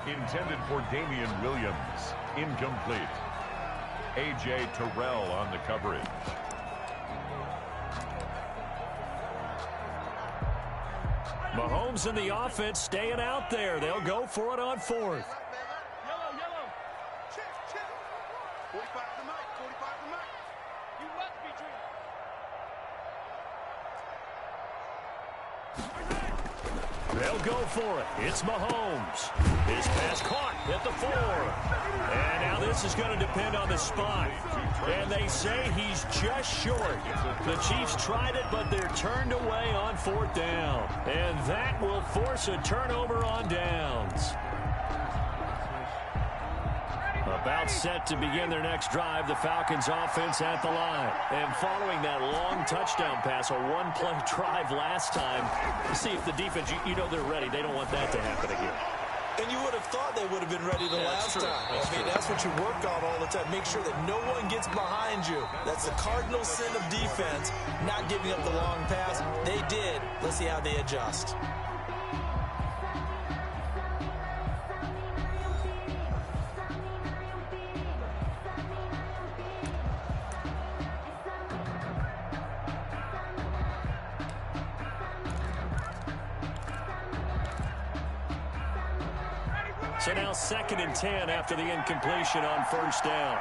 Intended for Damian Williams. Incomplete. A.J. Terrell on the coverage. Mahomes and the offense staying out there. They'll go for it on fourth. Yellow. Check. 45 to Mike. You must be dreaming. They'll go for it. It's Mahomes. His pass caught at the 4. And now this is going to depend on the spot. And they say he's just short. The Chiefs tried it, but they're turned away on 4th down. And that will force a turnover on downs. About set to begin their next drive, the Falcons offense at the line. And following that long touchdown pass, a one-play drive last time, to see if the defense, you know they're ready. They don't want that to happen again. And you would have thought they would have been ready the last time. That's what you work on all the time. Make sure that no one gets behind you. That's the cardinal sin of defense, not giving up the long pass. They did. Let's see how they adjust. So now 2nd and 10 after the incompletion on 1st down.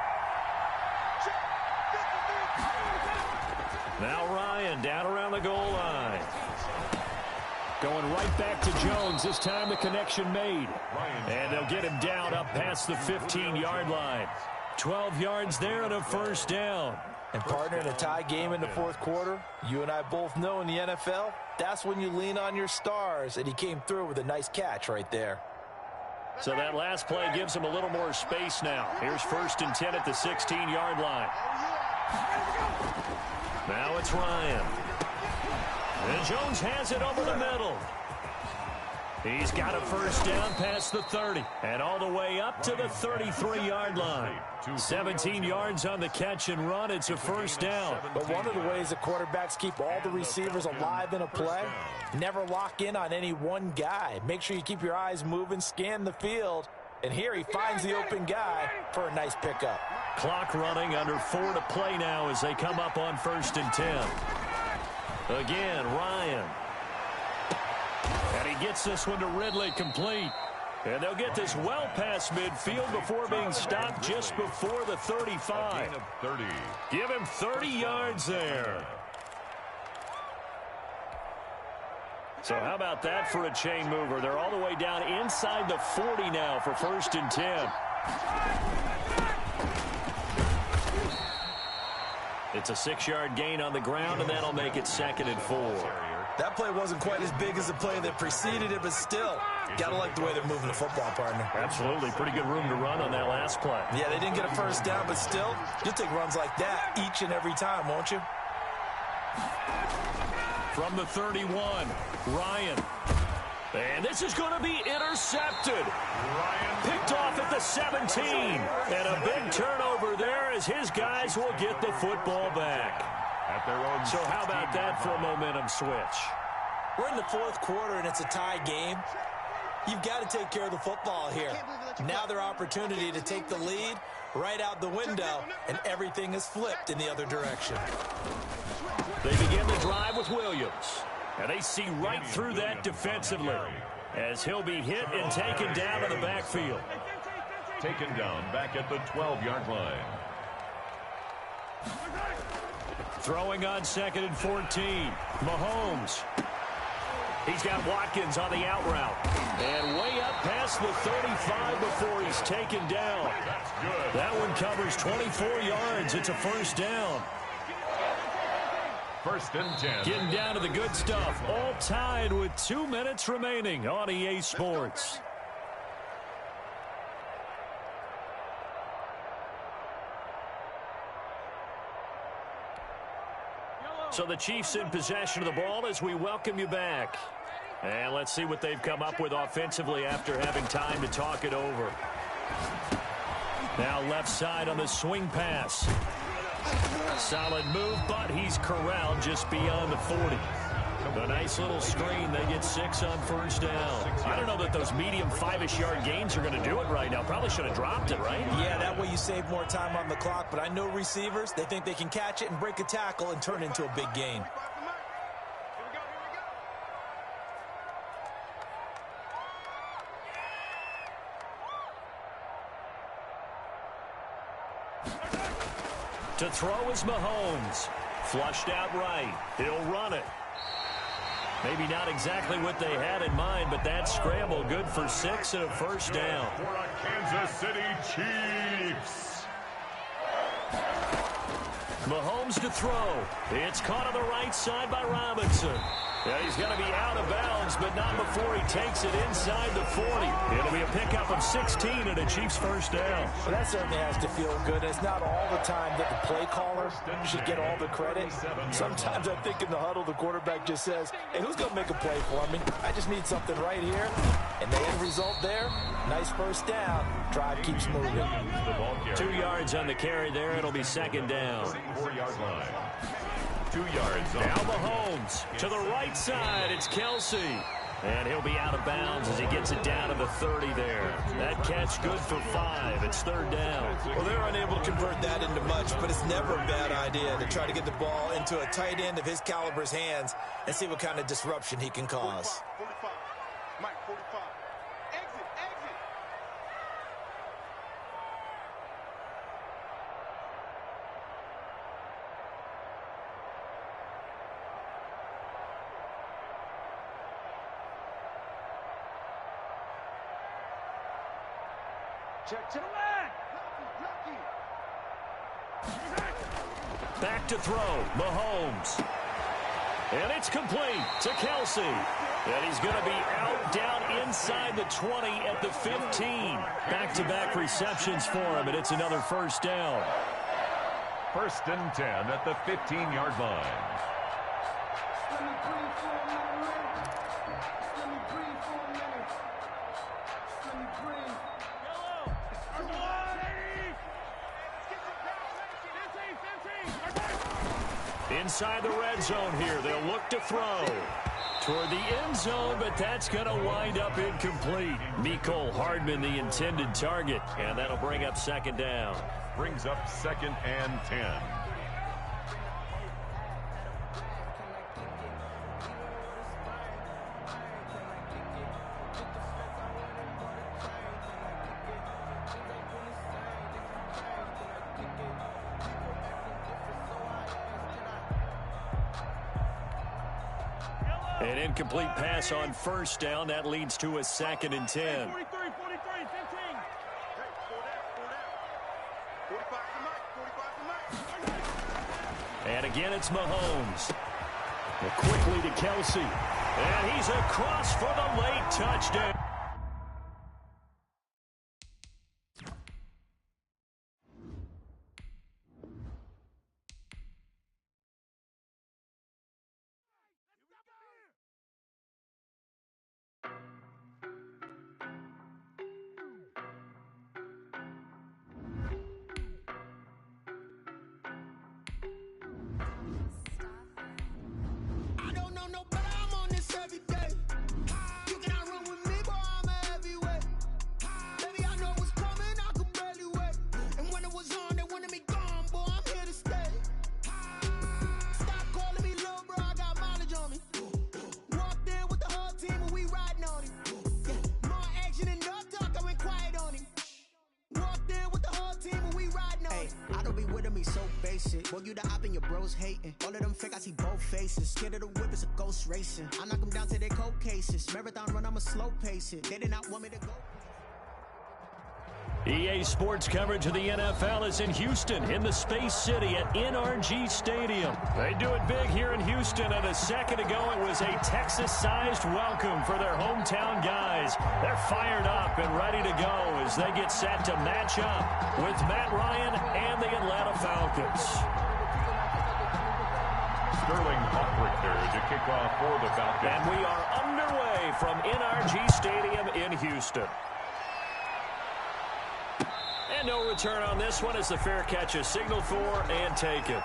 Now Ryan down around the goal line. Going right back to Jones. This time the connection made. And they'll get him down up past the 15-yard line. 12 yards there and a 1st down. And partner, in a tie game in the 4th quarter, you and I both know in the NFL, that's when you lean on your stars. And he came through with a nice catch right there. So that last play gives him a little more space now. Here's 1st and 10 at the 16-yard line. Now it's Ryan. And Jones has it over the middle. He's got a 1st down past the 30 and all the way up to the 33-yard line. 17 yards on the catch and run. It's a 1st down. But one of the ways that quarterbacks keep all the receivers alive in a play, never lock in on any one guy. Make sure you keep your eyes moving, scan the field. And here he finds the open guy for a nice pickup. Clock running, under 4 to play now as they come up on 1st and 10. Again, Ryan. And he gets this one to Ridley, complete. And they'll get this well past midfield before being stopped just before the 35. Give him 30 yards there. So how about that for a chain mover? They're all the way down inside the 40 now for 1st and 10. It's a 6-yard gain on the ground, and that'll make it 2nd and 4. That play wasn't quite as big as the play that preceded it, but still, gotta like the way they're moving the football, partner. Absolutely. Pretty good room to run on that last play. Yeah, they didn't get a 1st down, but still, you'll take runs like that each and every time, won't you? From the 31, Ryan. And this is going to be intercepted. Picked off at the 17. And a big turnover there as his guys will get the football back. So how about that for a momentum switch? We're in the 4th quarter, and it's a tie game. You've got to take care of the football here. Now their opportunity to take the lead right out the window, and everything is flipped in the other direction. They begin the drive with Williams. And they see right through that defensively as he'll be hit and taken down to the backfield. Taken down back at the 12-yard line. Throwing on 2nd and 14. Mahomes. He's got Watkins on the out route. And way up past the 35 before he's taken down. That one covers 24 yards. It's a 1st down. 1st and 10. Getting down to the good stuff. All tied with 2 minutes remaining on EA Sports. So the Chiefs in possession of the ball as we welcome you back. And let's see what they've come up with offensively after having time to talk it over. Now left side on the swing pass. Solid move, but he's corralled just beyond the 40. A nice little screen. They get 6 on first down. I don't know that those medium 5-ish yard gains are going to do it right now. Probably should have dropped it, right? Yeah, that way you save more time on the clock. But I know receivers, they think they can catch it and break a tackle and turn it into a big gain. To throw is Mahomes. Flushed out right. He'll run it. Maybe not exactly what they had in mind, but that scramble good for 6 and a first down. For a Kansas City Chiefs. Mahomes to throw. It's caught on the right side by Robinson. Yeah, he's going to be out of bounds, but not before he takes it inside the 40. It'll be a pickup of 16 and a Chiefs first down. Well, that certainly has to feel good. It's not all the time that the play caller should get all the credit. Sometimes I think in the huddle, the quarterback just says, hey, who's going to make a play for me? I just need something right here. And the end result there, nice first down. Drive keeps moving. 2 yards on the carry there. It'll be second down. 4-yard line. 2 yards. Now Mahomes to the right side. It's Kelsey. And he'll be out of bounds as he gets it down to the 30 there. That catch good for 5. It's third down. Well, they're unable to convert that into much, but it's never a bad idea to try to get the ball into a tight end of his caliber's hands and see what kind of disruption he can cause. 45. Mike, 45. Exit, exit. Check to the left. Back to throw. Mahomes. And it's complete to Kelsey. And he's going to be out down inside the 20 at the 15. Back-to-back receptions for him, and it's another first down. First and 10 at the 15-yard line. Inside the red zone here, they'll look to throw toward the end zone, but that's going to wind up incomplete. Mecole Hardman, the intended target, and that'll bring up second down. Brings up second and 10. An incomplete pass on first down. That leads to a second and 10. 43, 15. Hey, 45 to Mike. And again, it's Mahomes. Quickly to Kelsey. And he's across for the late touchdown. Boy, you the op and your bros hating. All of them fake, I see both faces. Scared of the whip, it's a ghost racing. I knock them down to their cold cases. Marathon run, I'ma slow pace it. They did not want me to go. EA Sports coverage of the NFL is in Houston, in the Space City at NRG Stadium. They do it big here in Houston, and a second ago it was a Texas-sized welcome for their hometown guys. They're fired up and ready to go as they get set to match up with Matt Ryan and the Atlanta Falcons. Sterling Hoffrichter to kick off for the Falcons. And we are underway from NRG Stadium in Houston. And no return on this one as the fair catch is signaled for and taken.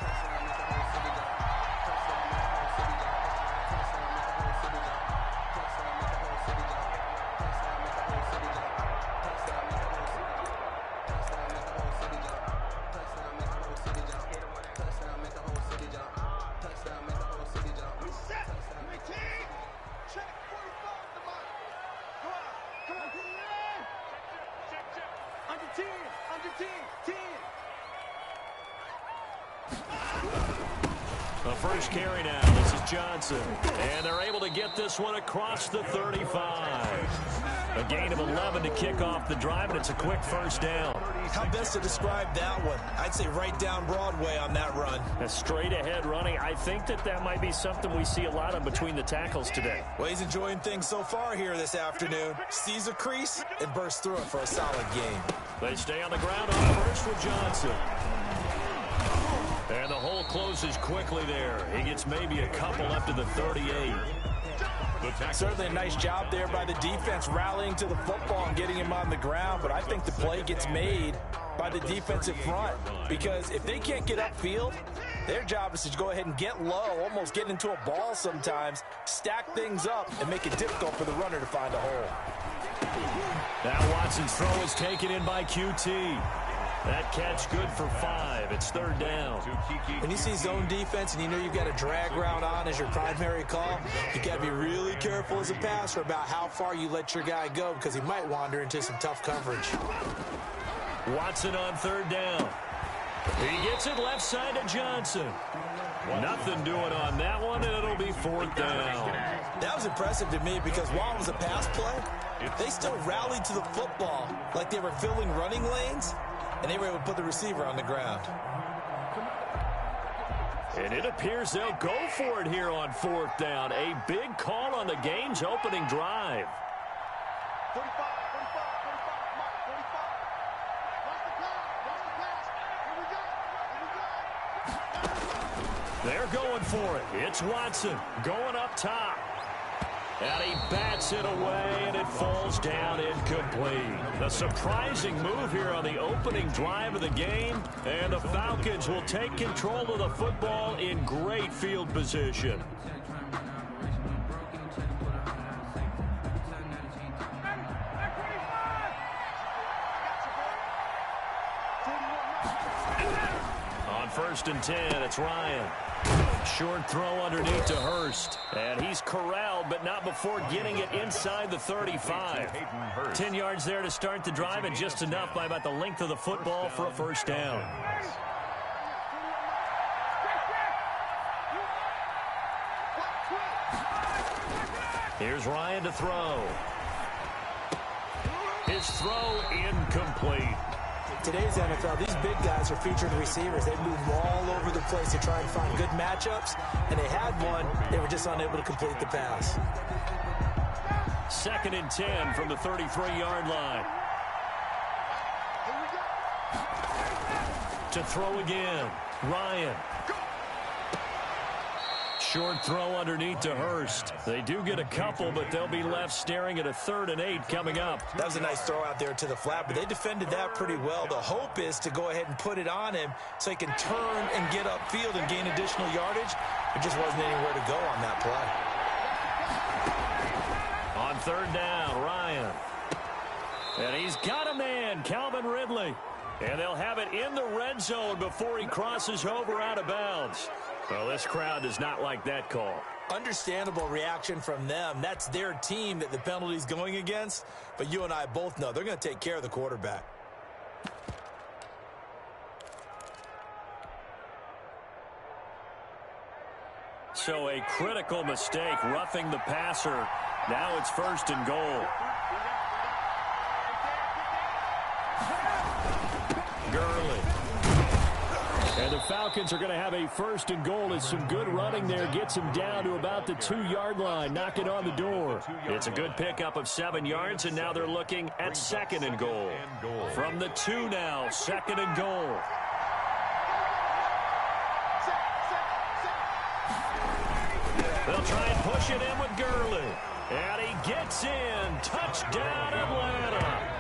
The first carry now. This is Johnson. And they're able to get this one across the 35. A gain of 11 to kick off the drive, and it's a quick first down. How best to describe that one? I'd say right down Broadway on that run. A straight-ahead running. I think that might be something we see a lot of between the tackles today. Well, he's enjoying things so far here this afternoon. Sees a crease and bursts through it for a solid gain. They stay on the ground on first with Johnson. And the hole closes quickly there. He gets maybe a couple up to the 38. Certainly a nice job there by the defense rallying to the football and getting him on the ground, but I think the play gets made by the defensive front because if they can't get upfield, their job is to go ahead and get low, almost get into a ball sometimes, stack things up, and make it difficult for the runner to find a hole. Now Watson's throw is taken in by QT. That catch good for 5. It's third down. When you see zone defense and you know you've got a drag route on as your primary call, you got to be really careful as a passer about how far you let your guy go because he might wander into some tough coverage. Watson on third down. He gets it left side to Johnson. Nothing doing on that one, and it'll be fourth down. That was impressive to me because while it was a pass play, they still rallied to the football like they were filling running lanes, and they were able to put the receiver on the ground. And it appears they'll go for it here on fourth down. A big call on the game's opening drive. 45, 45, 45, 45. Watch the pass, here we go. They're going for it. It's Watson going up top. And he bats it away, and it falls down incomplete. A surprising move here on the opening drive of the game, and the Falcons will take control of the football in great field position. On 1st and 10, it's Ryan. Short throw underneath to Hurst. And he's corralled, but not before getting it inside the 35. 10 yards there to start the drive, and just enough by about the length of the football for a first down. Here's Ryan to throw. His throw incomplete. Today's NFL, these big guys are featured receivers. They move all over the place to try and find good matchups, and they had one. They were just unable to complete the pass. 2nd and 10 from the 33-yard line. To throw again, Ryan. Short throw underneath to Hurst. They do get a couple, but they'll be left staring at a 3rd and 8 coming up. That was a nice throw out there to the flat, but they defended that pretty well. The hope is to go ahead and put it on him so he can turn and get upfield and gain additional yardage. There just wasn't anywhere to go on that play. On 3rd down, Ryan. And he's got a man, Calvin Ridley. And they'll have it in the red zone before he crosses over out of bounds. Well, this crowd does not like that call. Understandable reaction from them. That's their team that the penalty's going against. But you and I both know they're going to take care of the quarterback. So a critical mistake, roughing the passer. Now it's 1st and goal. Gurley. And the Falcons are going to have a 1st and goal as some good running there gets him down to about the 2-yard line, knocking on the door. It's a good pickup of 7 yards, and now they're looking at 2nd and goal. From the 2 now, 2nd and goal. They'll try and push it in with Gurley. And he gets in. Touchdown, Atlanta.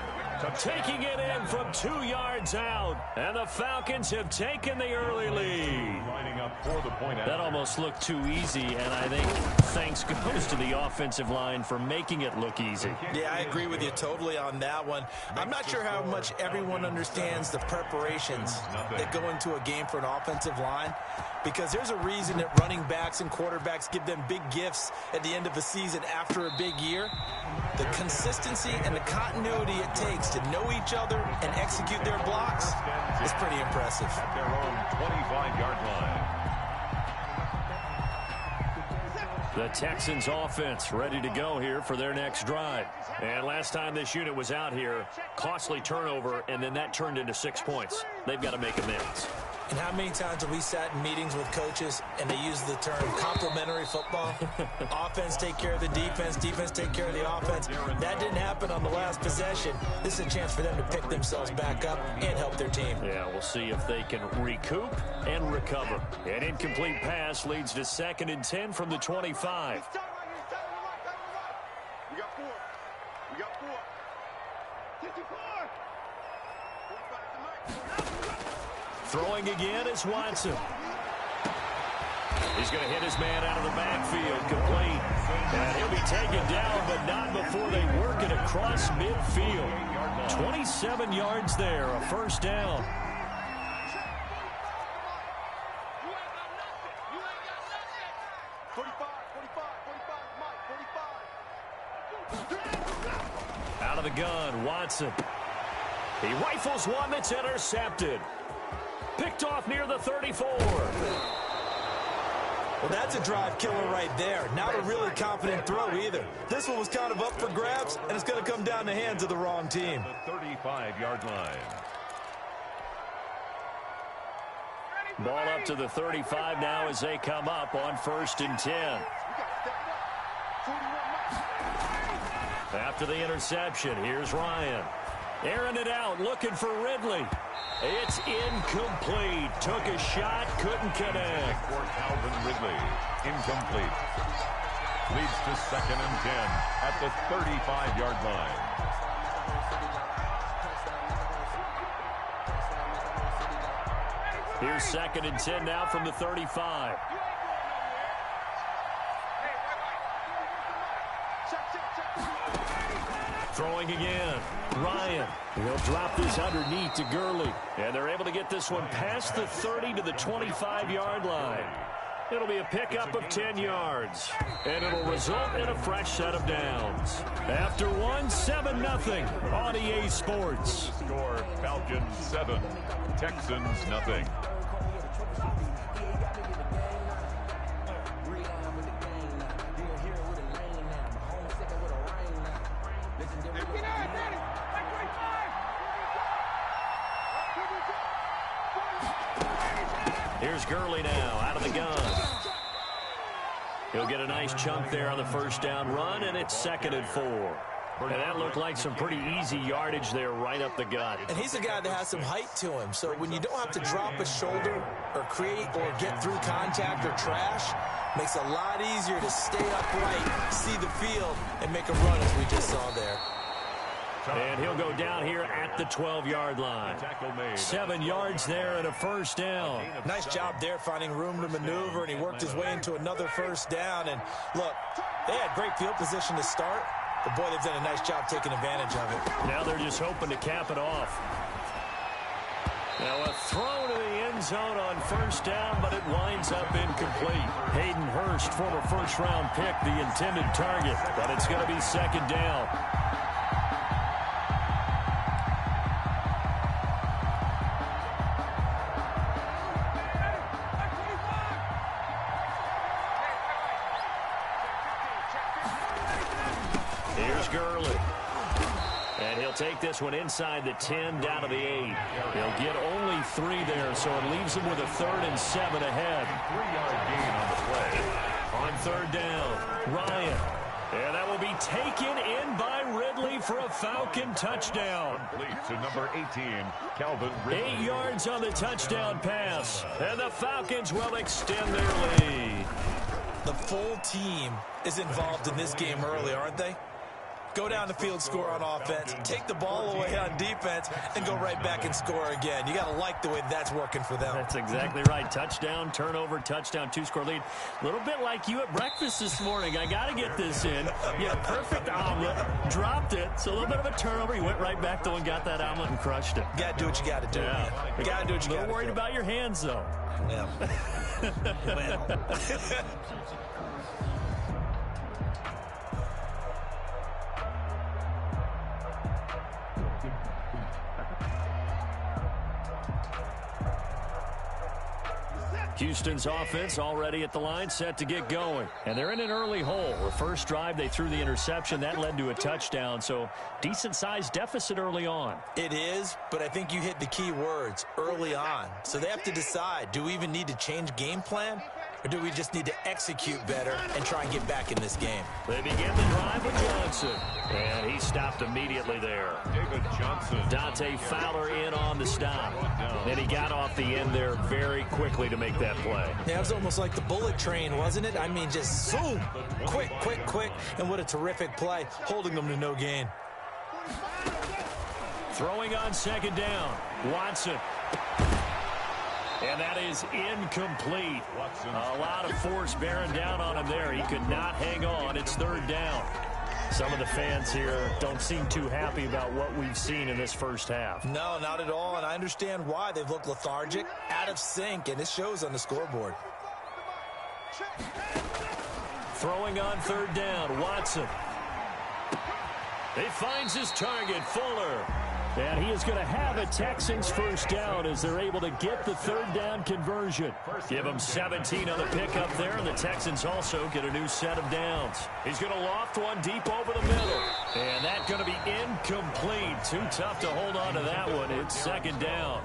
taking it in from 2 yards out. And the Falcons have taken the early lead. That almost looked too easy, and I think thanks goes to the offensive line for making it look easy. Yeah, I agree with you totally on that one. I'm not sure how much everyone understands the preparations that go into a game for an offensive line, because there's a reason that running backs and quarterbacks give them big gifts at the end of a season after a big year. The consistency and the continuity it takes to know each other and execute their blocks is pretty impressive. At their own 25-yard line. The Texans offense ready to go here for their next drive. And last time this unit was out here, costly turnover, and then that turned into 6 points. They've got to make amends. And how many times have we sat in meetings with coaches and they use the term complementary football? Offense take care of the defense, defense take care of the offense. That didn't happen on the last possession. This is a chance for them to pick themselves back up and help their team. Yeah, we'll see if they can recoup and recover. An incomplete pass leads to 2nd and 10 from the 25. We got 4. We got 4. 54. Throwing again is Watson. He's going to hit his man out of the backfield, complete. And he'll be taken down, but not before they work it across midfield. 27 yards there, a first down. Out of the gun, Watson. He rifles one that's intercepted. Picked off near the 34. Well, that's a drive killer right there. Not a really confident throw either. This one was kind of up for grabs, and it's going to come down the hands of the wrong team. The 35-yard line. Ball up to the 35 now as they come up on 1st and 10. After the interception, here's Ryan. Airing it out, looking for Ridley. It's incomplete. Took a shot, couldn't connect. For Calvin Ridley, incomplete. Leads to 2nd and 10 at the 35-yard line. Here's 2nd and 10 now from the 35. Throwing again. Ryan. He'll drop this underneath to Gurley. And they're able to get this one past the 30 to the 25-yard line. It'll be a pickup of 10 yards. And it'll result in a fresh set of downs. After one, 7-0 on EA Sports. Score Falcons 7, Texans nothing. Here's Gurley now, out of the gun. He'll get a nice chunk there on the first down run, and it's 2nd and 4. And that looked like some pretty easy yardage there right up the gut. And he's a guy that has some height to him, so when you don't have to drop a shoulder or create or get through contact or trash, makes it a lot easier to stay upright, see the field, and make a run as we just saw there. And he'll go down here at the 12-yard line. 7 yards there and a first down. Nice job there finding room to maneuver, and he worked his way into another first down. And look, they had great field position to start, but boy, they've done a nice job taking advantage of it. Now they're just hoping to cap it off. Now a throw to the end zone on first down, but it winds up incomplete. Hayden Hurst, former first-round pick, the intended target, but it's going to be 2nd down. Here's Gurley. And he'll take this one inside the 10 down to the 8. He'll get only 3 there, so it leaves him with a 3rd and 7 ahead. 3-yard gain on the play. On 3rd down, Ryan. And that will be taken in by Ridley for a Falcon touchdown. Complete to number 18, Calvin Ridley. 8 yards on the touchdown pass. And the Falcons will extend their lead. The full team is involved in this game early, aren't they? go down the field, score on offense, take the ball away on defense, and go right back and score again. You got to like the way that's working for them. That's exactly right. Touchdown, turnover, touchdown, 2-score lead. A little bit like you at breakfast this morning. I got to get this in. You had a perfect omelet, dropped it, so a little bit of a turnover. You went right back, though, and got that omelet and crushed it. You got to do what you got to do, man. You got to do what you got to do. A little worried about your hands, though. Yeah. Well. Houston's offense already at the line, set to get going. And they're in an early hole. The first drive, they threw the interception. That led to a touchdown, so decent-sized deficit early on. It is, but I think you hit the key words, early on. So they have to decide, do we even need to change game plan? Or do we just need to execute better and try and get back in this game? They begin the drive with Johnson. And he stopped immediately there. David Johnson. Dante Fowler in on the stop. And he got off the end there very quickly to make that play. Yeah, it was almost like the bullet train, wasn't it? I mean, just zoom. Quick, quick, quick. And what a terrific play, holding them to no gain. Throwing on second down. Watson. And that is incomplete. A lot of force bearing down on him there. He could not hang on. It's third down. Some of the fans here don't seem too happy about what we've seen in this first half. No, not at all, and I understand why. They've looked lethargic, out of sync, and it shows on the scoreboard. Throwing on third down, Watson. He finds his target, Fuller. And he is going to have a Texans first down as they're able to get the third down conversion. Give him 17 on the pickup there, and the Texans also get a new set of downs. He's going to loft one deep over the middle. And that's going to be incomplete. Too tough to hold on to that one. It's second down.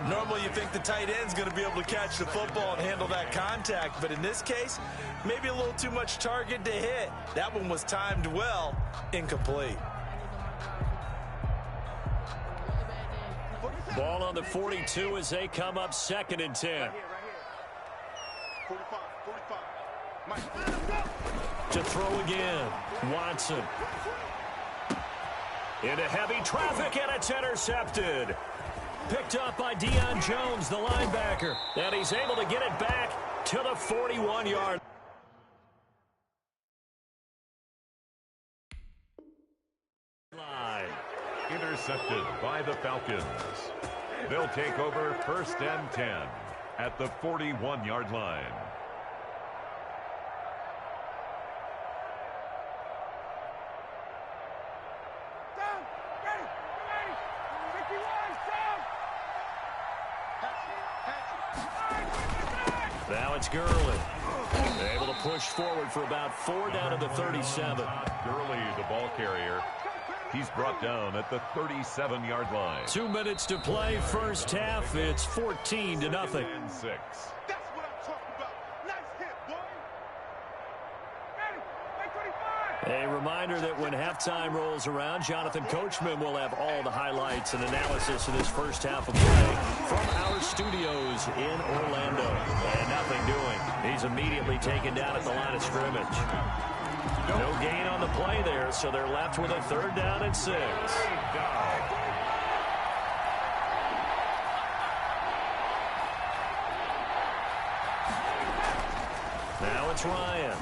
Normally you think the tight end's going to be able to catch the football and handle that contact, but in this case, maybe a little too much target to hit. That one was timed well, incomplete. Ball on the 42 as they come up second and 10. To throw again, Watson. Into heavy traffic, and it's intercepted. Picked up by Deion Jones, the linebacker. And he's able to get it back to the 41-yard line. Intercepted by the Falcons. They'll take over first and 10 at the 41-yard line. Down, ready, ready, 51, down. Now it's Gurley. Able to push forward for about 4 down to the 37. Gurley, the ball carrier. He's brought down at the 37-yard line. 2 minutes to play first half. It's 14-0. That's what I'm talking about. Nice hit, boy. Ready, 25. A reminder that when halftime rolls around, Jonathan Coachman will have all the highlights and analysis of this first half of play from our studios in Orlando. And nothing doing. He's immediately taken down at the line of scrimmage. No gain on the play there, so they're left with a third down and 6. Now it's Ryan.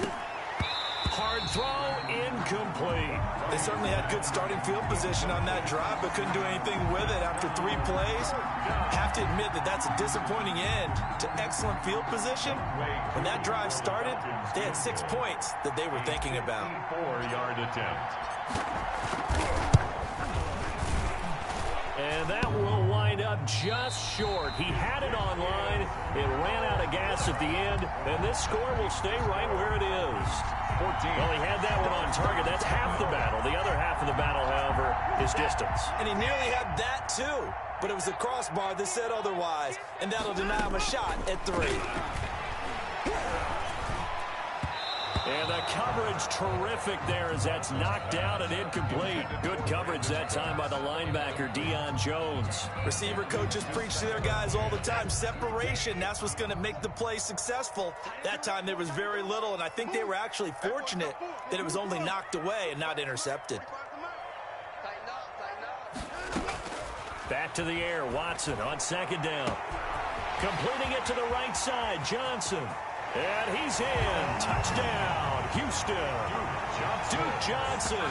Hard throw, incomplete. They certainly had good starting field position on that drive, but couldn't do anything with it after 3 plays. Have to admit that that's a disappointing end to excellent field position. When that drive started, they had 6 points that they were thinking about. 4-yard attempt. And that will wind up just short. He had it online. It ran out of gas at the end, and this score will stay right where it is. 14. Well, he had that one on target. That's half the battle. The other half of the battle, however, is distance. And he nearly had that too, but it was a crossbar that said otherwise, and that'll deny him a shot at 3. And the coverage terrific there as that's knocked down and incomplete. Good coverage that time by the linebacker, Deion Jones. Receiver coaches preach to their guys all the time. Separation, that's what's going to make the play successful. That time there was very little, and I think they were actually fortunate that it was only knocked away and not intercepted. Back to the air. Watson on second down. Completing it to the right side. Johnson. And he's in. Touchdown, Houston. Duke Johnson,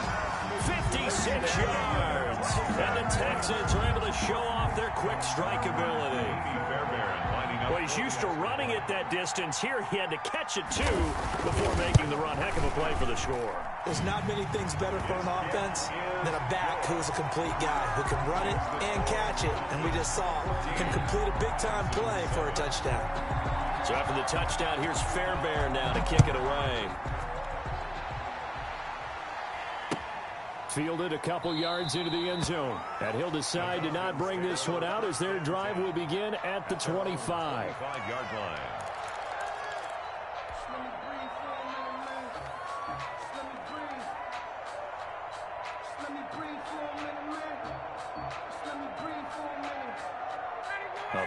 56 yards. And the Texans are able to show off their quick strike ability. Well, he's used to running it that distance. Here he had to catch it, too, before making the run. Heck of a play for the score. There's not many things better for an offense than a back who is a complete guy who can run it and catch it. And we just saw him complete a big-time play for a touchdown. So after the touchdown, here's Fairbairn now to kick it away. Fielded a couple yards into the end zone. And he'll decide to not bring this one out as their drive will begin at the 25. 5-yard line.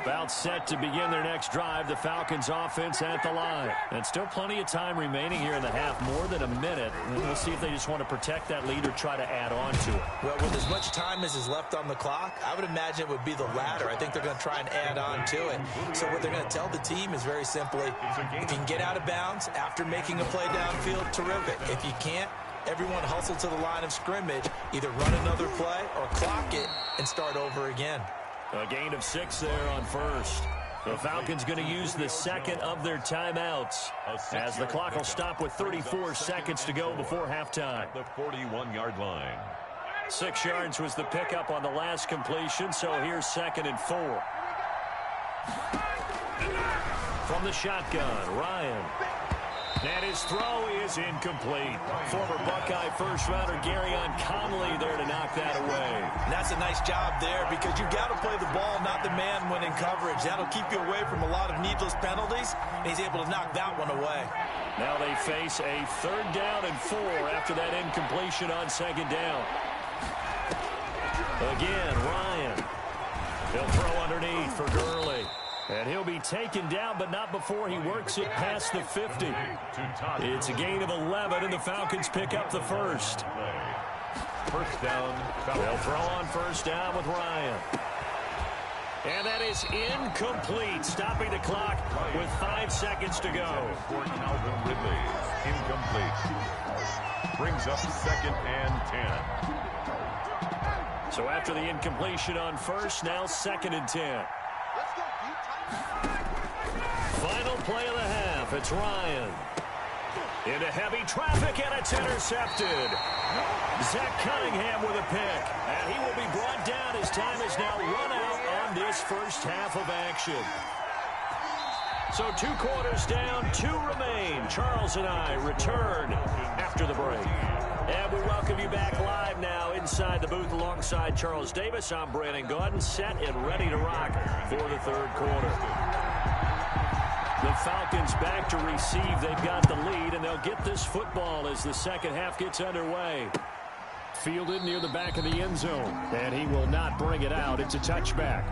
About set to begin their next drive, the Falcons offense at the line. And still plenty of time remaining here in the half, more than a minute. And we'll see if they just want to protect that lead or try to add on to it. Well, with as much time as is left on the clock, I would imagine it would be the latter. I think they're going to try and add on to it. So what they're going to tell the team is very simply, if you can get out of bounds after making a play downfield, terrific. If you can't, everyone hustle to the line of scrimmage, either run another play or clock it and start over again. A gain of 6 there on first. The Falcons going to use the second of their timeouts as the clock will stop with 34 seconds to go before halftime. The 41-yard line. 6 yards was the pickup on the last completion, so here's 2nd and 4. From the shotgun, Ryan. And his throw is incomplete. Former Buckeye first-rounder Garyon Conley there to knock that away. And that's a nice job there because you got to play the ball, not the man when in coverage. That'll keep you away from a lot of needless penalties, and he's able to knock that one away. Now they face a 3rd down and 4 after that incompletion on 2nd down. Again, Ryan. He'll throw underneath for Gurley. And he'll be taken down, but not before he works it past the 50. It's a gain of 11, and the Falcons pick up the first. First down. They'll throw on first down with Ryan. And that is incomplete, stopping the clock with 5 seconds to go. For Calvin Ridley, incomplete. Brings up 2nd and 10. So after the incompletion on first, now 2nd and 10. Final play of the half. It's Ryan. Into heavy traffic, and it's intercepted. Zach Cunningham with a pick. And he will be brought down. His time is now run out on this first half of action. So 2 quarters down, 2 remain. Charles and I return after the break. And we welcome you back live now inside the booth alongside Charles Davis. I'm Brandon Gaudin, set and ready to rock for the 3rd quarter. The Falcons back to receive. They've got the lead, and they'll get this football as the second half gets underway. Fielded near the back of the end zone, and he will not bring it out. It's a touchback.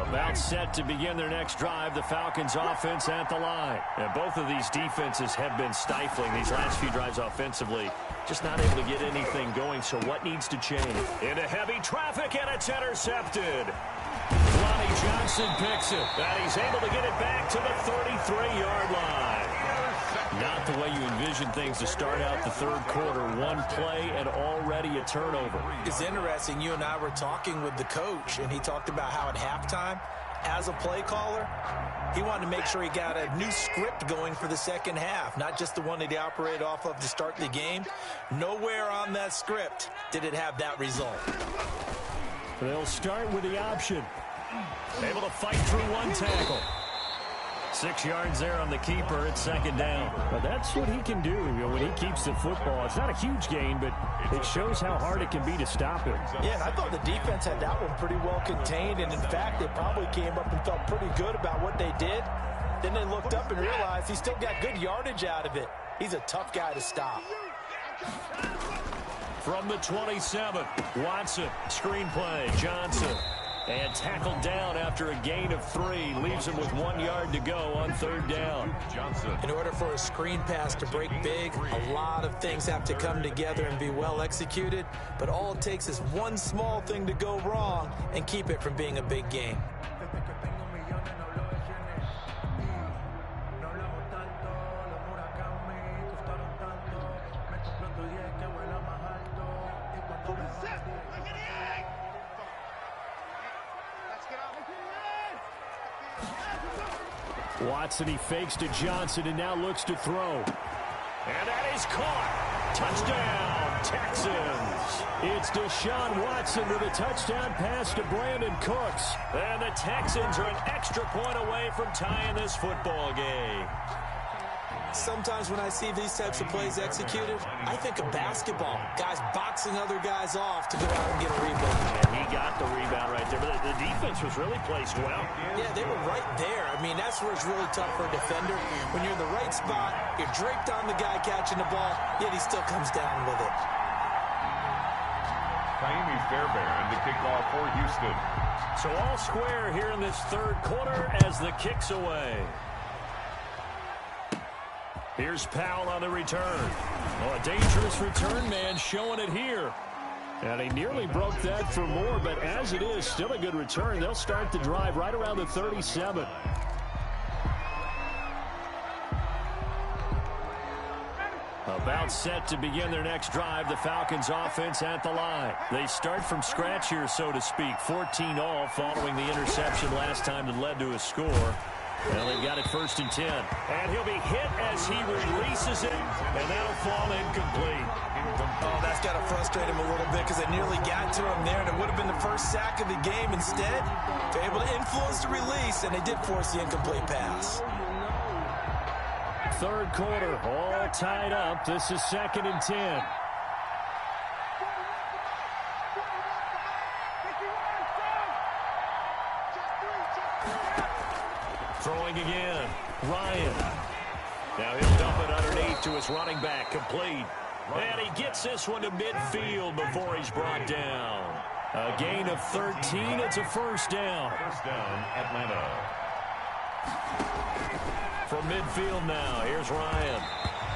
About set to begin their next drive, the Falcons offense at the line. And both of these defenses have been stifling these last few drives offensively. Just not able to get anything going, so what needs to change? Into heavy traffic, and it's intercepted. Lonnie Johnson picks it, and he's able to get it back to the 33-yard line. Not the way you envision things to start out the 3rd quarter. 1 play and already a turnover. It's interesting. You and I were talking with the coach, and he talked about how at halftime, as a play caller, he wanted to make sure he got a new script going for the second half, not just the one that he operated off of to start the game. Nowhere on that script did it have that result. They'll start with the option. Able to fight through 1 tackle. 6 yards there on the keeper. It's 2nd down. But that's what he can do, when he keeps the football. It's not a huge gain, but it shows how hard it can be to stop him. Yeah, and I thought the defense had that one pretty well contained, and in fact, they probably came up and felt pretty good about what they did. Then they looked up and realized he still got good yardage out of it. He's a tough guy to stop. From the 27, Watson, screen play, Johnson. And tackled down after a gain of 3. Leaves him with 1 yard to go on 3rd down. Johnson. In order for a screen pass to break big, a lot of things have to come together and be well executed. But all it takes is one small thing to go wrong and keep it from being a big game. Watson, he fakes to Johnson and now looks to throw. And that is caught. Touchdown, Texans. It's Deshaun Watson with a touchdown pass to Brandon Cooks. And the Texans are an extra point away from tying this football game. Sometimes when I see these types of plays executed, I think of basketball. Guys boxing other guys off to go out and get a rebound. And he got the rebound right there, but the defense was really placed well. Yeah, they were right there. I mean, that's where it's really tough for a defender. When you're in the right spot, you're draped on the guy catching the ball, yet he still comes down with it. Kaimi Fairbairn, the kickoff for Houston. So all square here in this 3rd quarter as the kick's away. Here's Powell on the return. Oh, a dangerous return man showing it here. And he nearly broke that for more, but as it is, still a good return. They'll start the drive right around the 37. About set to begin their next drive, the Falcons offense at the line. They start from scratch here, so to speak. 14 all following the interception last time that led to a score. Well, they've got it 1st and 10. And he'll be hit as he releases it, and that'll fall incomplete. Oh, that's got to frustrate him a little bit because it nearly got to him there, and it would have been the first sack of the game. Instead, they're able to influence the release, and they did force the incomplete pass. 3rd quarter, all tied up. This is 2nd and 10. Throwing again, Ryan. Now he'll dump it underneath to his running back, complete. And he gets this one to midfield before he's brought down. A gain of 13, it's a 1st down. 1st down, Atlanta. From midfield now, here's Ryan.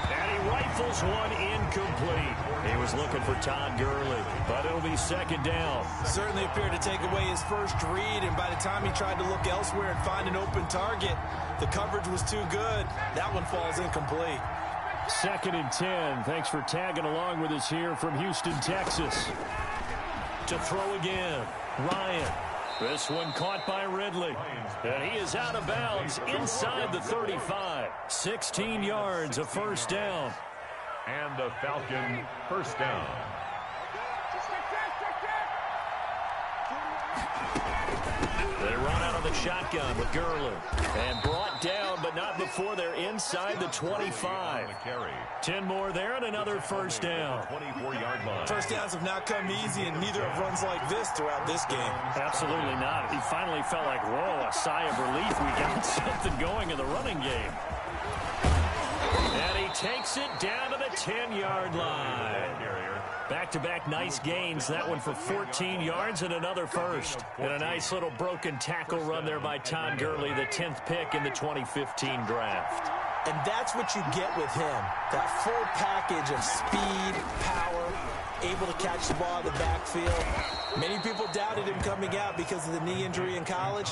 And he rifles one incomplete. He was looking for Todd Gurley, but it'll be 2nd down. Certainly appeared to take away his first read, and by the time he tried to look elsewhere and find an open target, the coverage was too good. That one falls incomplete. 2nd and 10. Thanks for tagging along with us here from Houston, Texas. To throw again, Ryan. This one caught by Ridley. And he is out of bounds inside the 35. 16 yards, a 1st down. And the Falcon 1st down. They run out of the shotgun with Gurley. And brought down, but not before they're inside the 25. 10 more there and another 1st down. 24-yard line. First downs have not come easy, and neither have runs like this throughout this game. Absolutely not. He finally felt like, whoa, a sigh of relief. We got something going in the running game. And he takes it down to the 10-yard line. Back-to-back nice gains. That one for 14 yards and another 1st. And a nice little broken tackle run there by Todd Gurley, the 10th pick in the 2015 draft. And that's what you get with him. That full package of speed, power, able to catch the ball in the backfield. Many people doubted him coming out because of the knee injury in college.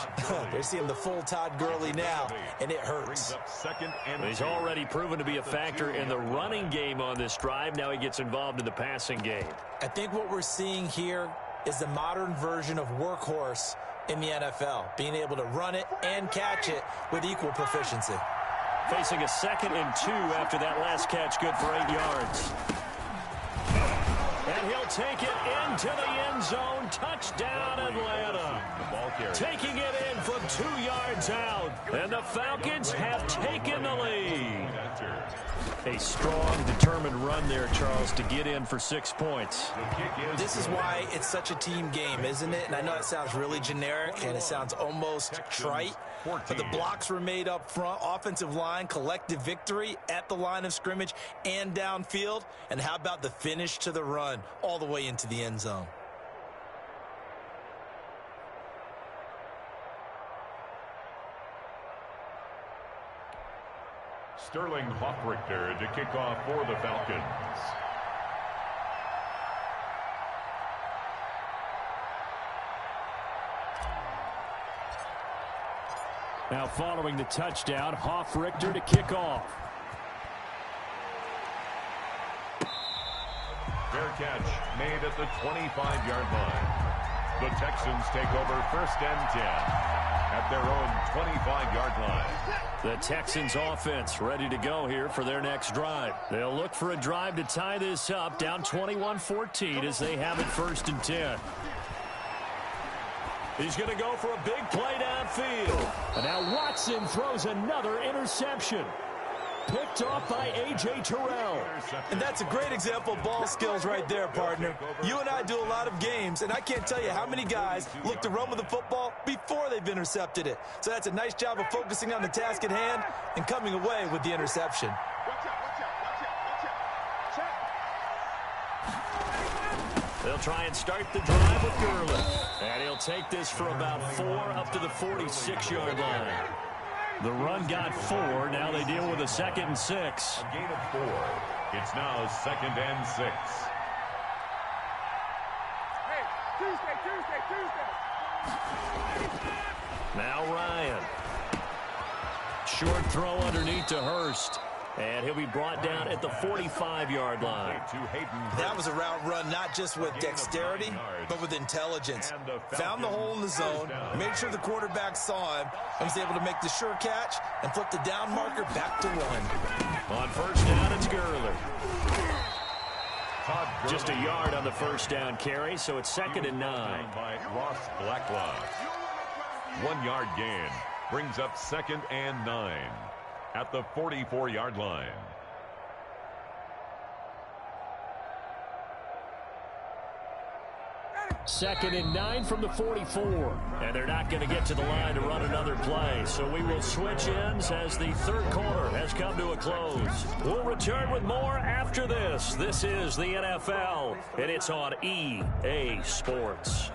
They're seeing the full Todd Gurley now, and it hurts. He's already proven to be a factor in the running game on this drive. Now he gets involved in the passing game. I think what we're seeing here is the modern version of workhorse in the NFL, being able to run it and catch it with equal proficiency. Facing a 2nd and 2 after that last catch, good for 8 yards. And he'll take it into the end zone. Touchdown, Atlanta. Taking it in from 2 yards out. And the Falcons have taken the lead. A strong, determined run there, Charles, to get in for 6 points. This is why it's such a team game, isn't it? And I know it sounds really generic and it sounds almost trite, but the blocks were made up front, offensive line, collective victory at the line of scrimmage and downfield. And how about the finish to the run all the way into the end zone? Sterling Hoffrichter to kick off for the Falcons. Now following the touchdown, Hoffrichter to kick off. Fair catch made at the 25-yard line. The Texans take over 1st and 10 at their own 25-yard line. The Texans offense ready to go here for their next drive. They'll look for a drive to tie this up, down 21-14 as they have it 1st and 10. He's going to go for a big play downfield. And now Watson throws another interception. Picked off by A.J. Terrell. And that's a great example of ball skills right there, partner. You and I do a lot of games, and I can't tell you how many guys look to run with the football before they've intercepted it. So that's a nice job of focusing on the task at hand and coming away with the interception. They'll try and start the drive with Gurley. And he'll take this for about 4 up to the 46-yard line. The run got 4. Now they deal with a 2nd and 6. A gain of 4. It's now 2nd and 6. Hey, Tuesday. Now Ryan. Short throw underneath to Hurst. And he'll be brought down at the 45-yard line. That was a route run not just with dexterity, but with intelligence. Found the hole in the zone, made sure the quarterback saw him, and was able to make the sure catch and flip the down marker back to 1. On 1st down, it's Gurley. Just a yard on the 1st down carry, so it's 2nd and 9. By Ross Blacklock. 1-yard gain brings up 2nd and 9. At the 44-yard line. Second and 9 from the 44. And they're not going to get to the line to run another play. So we will switch ends as the 3rd quarter has come to a close. We'll return with more after this. This is the NFL, and it's on EA Sports.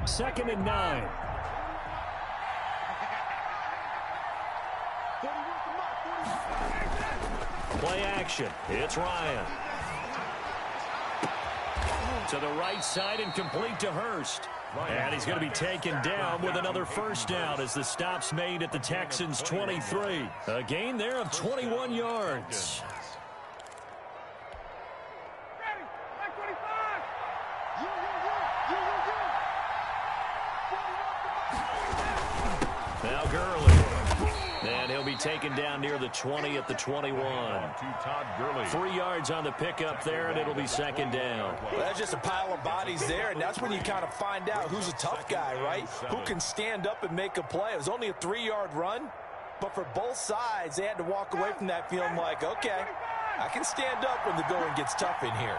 Second and 9. Play action. It's Ryan. To the right side and complete to Hurst. And he's going to be taken down with another 1st down as the stop's made at the Texans' 23. A gain there of 21 yards. Now Gurley. And he'll be taken down near the 20 at the 21. 3 yards on the pickup there, and it'll be 2nd down. Well, that's just a pile of bodies there, and that's when you kind of find out who's a tough guy, right? Who can stand up and make a play. It was only a 3-yard run, but for both sides, they had to walk away from that feeling like, okay, I can stand up when the going gets tough in here.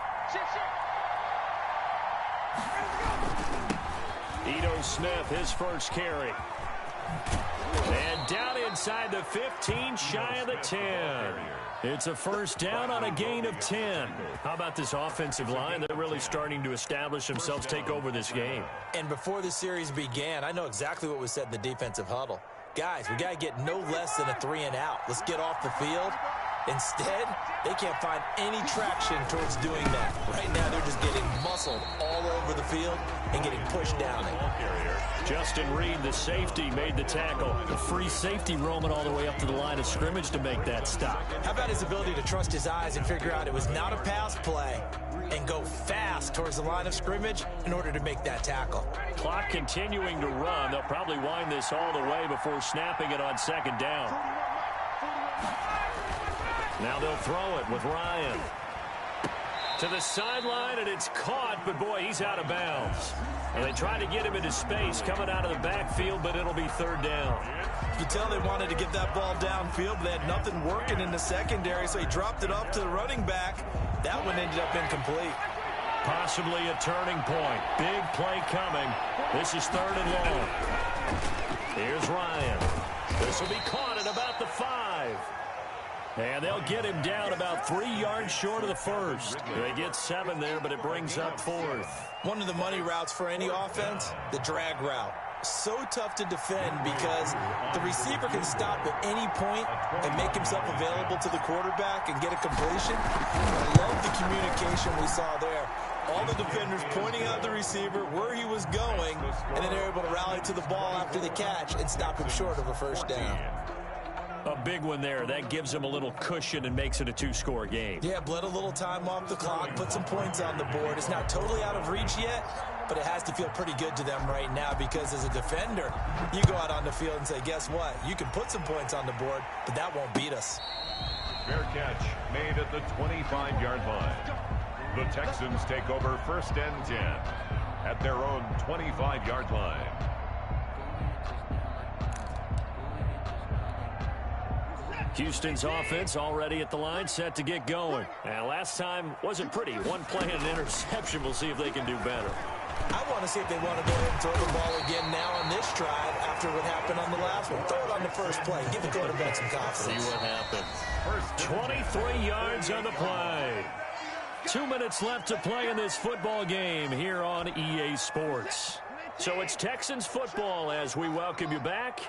Ito Smith, his 1st carry. And down inside the 15, shy of the 10. It's a 1st down on a gain of 10. How about this offensive line? They're really starting to establish themselves, take over this game. And before the series began, I know exactly what was said in the defensive huddle. Guys, we got to get no less than a 3 and out. Let's get off the field. Instead, they can't find any traction towards doing that. Right now, they're just getting muscled all over the field and getting pushed down it. Justin Reed, the safety, made the tackle. The free safety roaming all the way up to the line of scrimmage to make that stop. How about his ability to trust his eyes and figure out it was not a pass play and go fast towards the line of scrimmage in order to make that tackle? Clock continuing to run. They'll probably wind this all the way before snapping it on 2nd down. Now they'll throw it with Ryan. To the sideline, and it's caught, but boy, he's out of bounds. And they try to get him into space coming out of the backfield, but it'll be 3rd down. You could tell they wanted to get that ball downfield, but they had nothing working in the secondary, so he dropped it off to the running back. That one ended up incomplete. Possibly a turning point. Big play coming. This is 3rd and long. Here's Ryan. This will be caught at about the 5. And they'll get him down about 3 yards short of the 1st. They get 7 there, but it brings up 4th. One of the money routes for any offense, the drag route. so tough to defend because the receiver can stop at any point and make himself available to the quarterback and get a completion. I love the communication we saw there. All the defenders pointing out the receiver where he was going, and then they're able to rally to the ball after the catch and stop him short of a first down. A big one there. That gives him a little cushion and makes it a two-score game. Yeah, bled a little time off the clock, put some points on the board. It's not totally out of reach yet, but it has to feel pretty good to them right now because as a defender, you go out on the field and say, guess what? You can put some points on the board, but that won't beat us. Fair catch made at the 25-yard line. The Texans take over 1st and 10 at their own 25-yard line. Houston's offense already at the line, set to get going. And last time wasn't pretty. One play and an interception. We'll see if they can do better. I want to see if they want to go ahead and throw the ball again now on this drive after what happened on the last one. Throw it on the first play. Give the quarterback some confidence. See what happens. 23 yards on the play. 2 minutes left to play in this football game here on EA Sports. So it's Texans football as we welcome you back.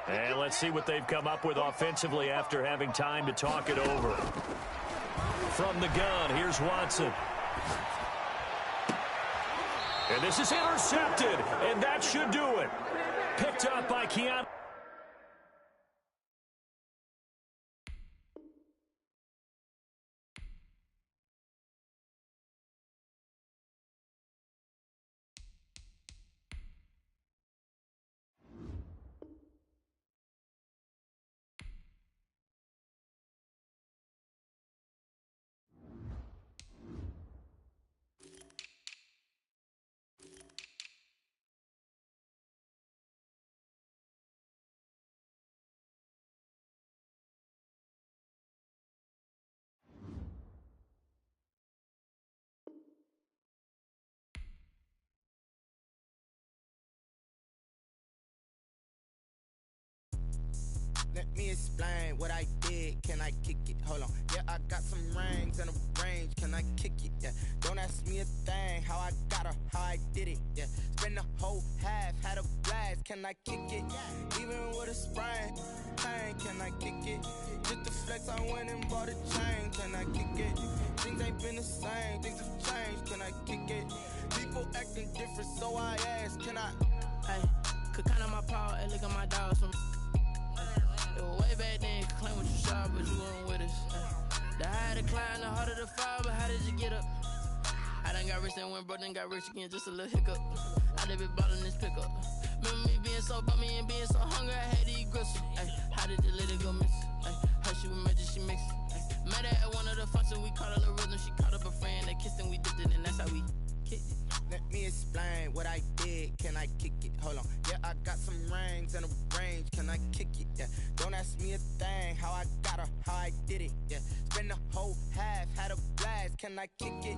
And let's see what they've come up with offensively after having time to talk it over. From the gun, here's Watson. And this is intercepted, and that should do it. Picked up by Keanu. Let me explain what I did. Can I kick it? Hold on. Yeah, I got some rings and a range. Can I kick it? Yeah. Don't ask me a thing. How I got her, how I did it. Yeah. Spend the whole half, had a blast. Can I kick it? Even with a sprain, pain. Can I kick it? Just to flex, I went and bought a chain. Can I kick it? Things ain't been the same. Things have changed. Can I kick it? People acting different, so I ask. Can I? Hey, could count on my power and look at my dogs from. It was way back then, could claim what you saw, but you weren't with us. The higher the climb, the harder the fall, but how did you get up? I done got rich and went broke, then got rich again, just a little hiccup. I done been ballin' this pickup. Remember me being so bummy and being so hungry, I had to eat gristle. How did the lady go miss? How she was magic, she mixed. Met her at one of the functions, we caught her the rhythm, she caught up a friend, they kissed and we dipped it, and that's how we kicked it. Let me explain what I did. Can I kick it? Hold on. Yeah, I got some rings and a range. Can I kick it? Yeah. Don't ask me a thing. How I got her, how I did it. Yeah. Spend the whole half, had a blast. Can I kick it?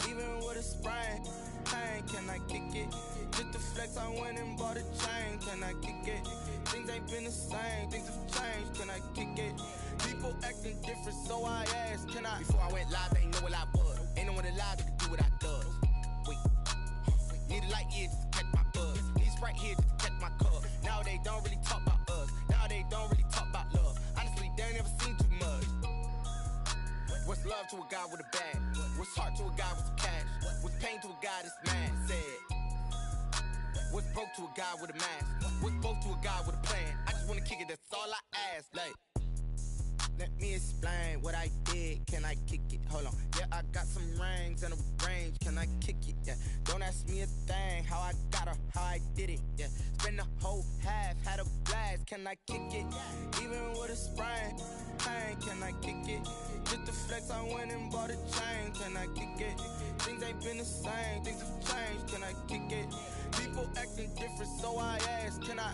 Even with a sprain, pain. Can I kick it? Just to flex, I went and bought a chain. Can I kick it? Things ain't been the same. Things have changed. Can I kick it? People acting different, so I asked. Can I? Before I went live, they ain't know what I was. Ain't no one alive that could do what I does. Wait. Need a light here just to catch my buzz. Need Sprite here just to catch my cup. Now they don't really talk about us. Now they don't really talk about love. Honestly, they ain't never seen too much. What's love to a guy with a bag? What's heart to a guy with some cash? What's pain to a guy that's mad? Said. What's broke to a guy with a mask? What's both to a guy with a plan? I just wanna kick it, that's all I ask. Like, let me explain what I did. Can I kick it? Hold on. Yeah, I got some rings and a range. Can I kick it? Yeah. Don't ask me a thing. How I got her, how I did it. Yeah. Spend the whole half, had a blast. Can I kick it? Even with a sprain, pain. Can I kick it? Just to flex, I went and bought a chain. Can I kick it? Things ain't been the same. Things have changed. Can I kick it? People acting different, so I ask. Can I?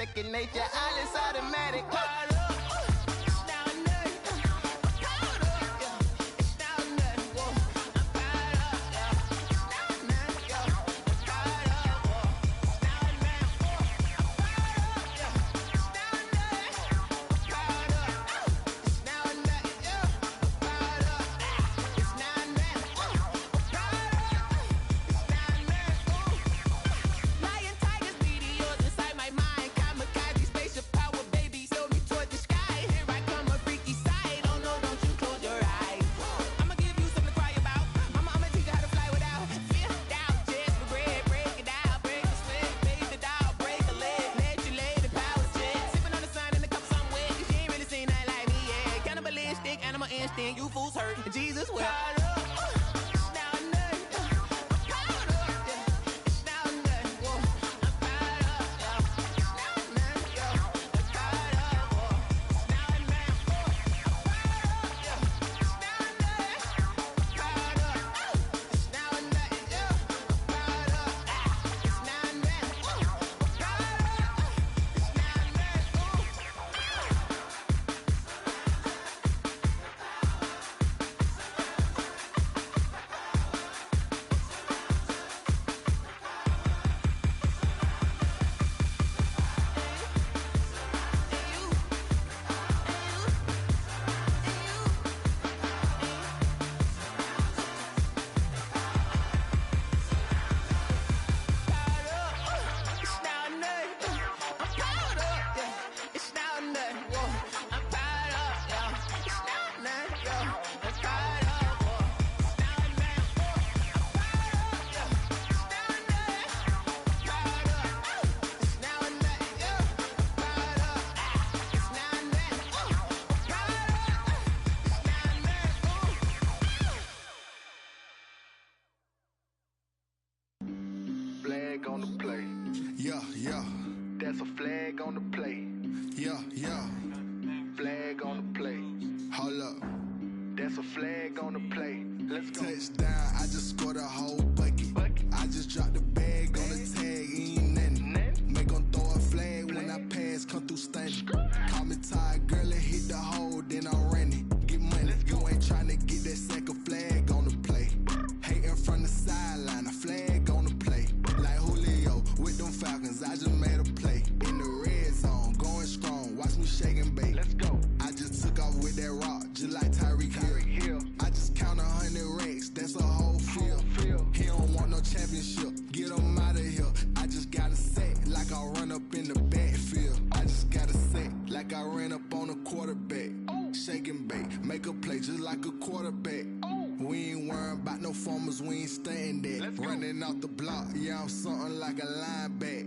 second nature. All is automatic. You fools hurt. Jesus will. Flag on the play. Yeah, yeah. That's a flag on the play. Yeah, yeah. Flag on the play. Hold up. That's a flag on the play. Let's go. Touchdown, I just scored a whole bucket. I just dropped the bag on the tag, ain't nothing. Make 'em throw a flag when I pass, come through stunning. Call me tired, girl, and hit the hole, then I'm running. Get money, you ain't tryna get that second flag on the play. Hating from the sideline, a flag on the play. Like Julio with them Falcons, I just made a play. In the red zone, going strong, watch me shake and bake. Let's go. I just took off with that rock, just like Tyreek Hill. I just count 100 racks, that's a whole field. He don't want no championship, get him out of here. I just got a set, like I run up in the backfield. I just got a set, like I ran up on a quarterback. Shake and bake, make a play just like a quarterback. We ain't worrying about no formers, we ain't staying there. Running off the block, yeah, I'm something like a lineback.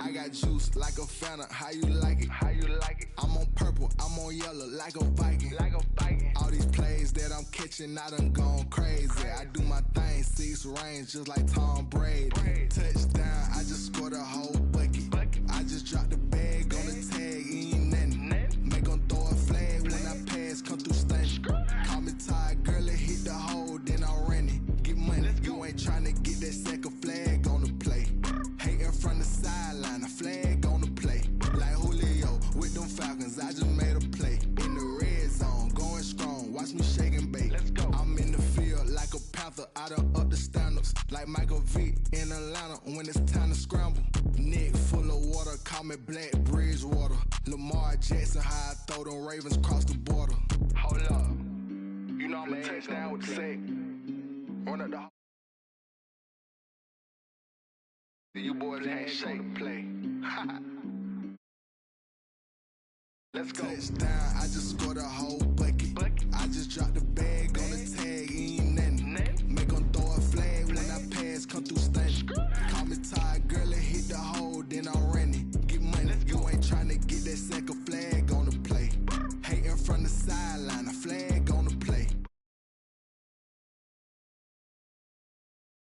I got juice like a Fanta, how you like it? How you like it? I'm on purple, I'm on yellow, like a Viking. Like a Viking. All these plays that I'm catching, I done gone crazy. I do my thing, 6 range, just like Tom Brady. Touchdown, I just scored a whole bucket. I just dropped the bag on the tag, ain't nothing. Make 'em throw a flag when I pass, come through stunning. Call me tired, girl, and hit the hole, then I'm running. Get money, you ain't tryna get that second flag on the play. Hating from the sideline, a flag on the play. Like Julio with them Falcons, I just made a play. In the red zone, going strong, watch me shake and bake. Let's go. I'm in the field like a Panther, I done up the standards. Like Michael Vick in Atlanta when it's time to scramble. Neck full of water, call me Black Bridgewater. Lamar Jackson, how I throw them Ravens cross the border. Hold up. You know I'm a touchdown with the sack. Run up the you boys ain't shake and play. Let's go. Touchdown, I just scored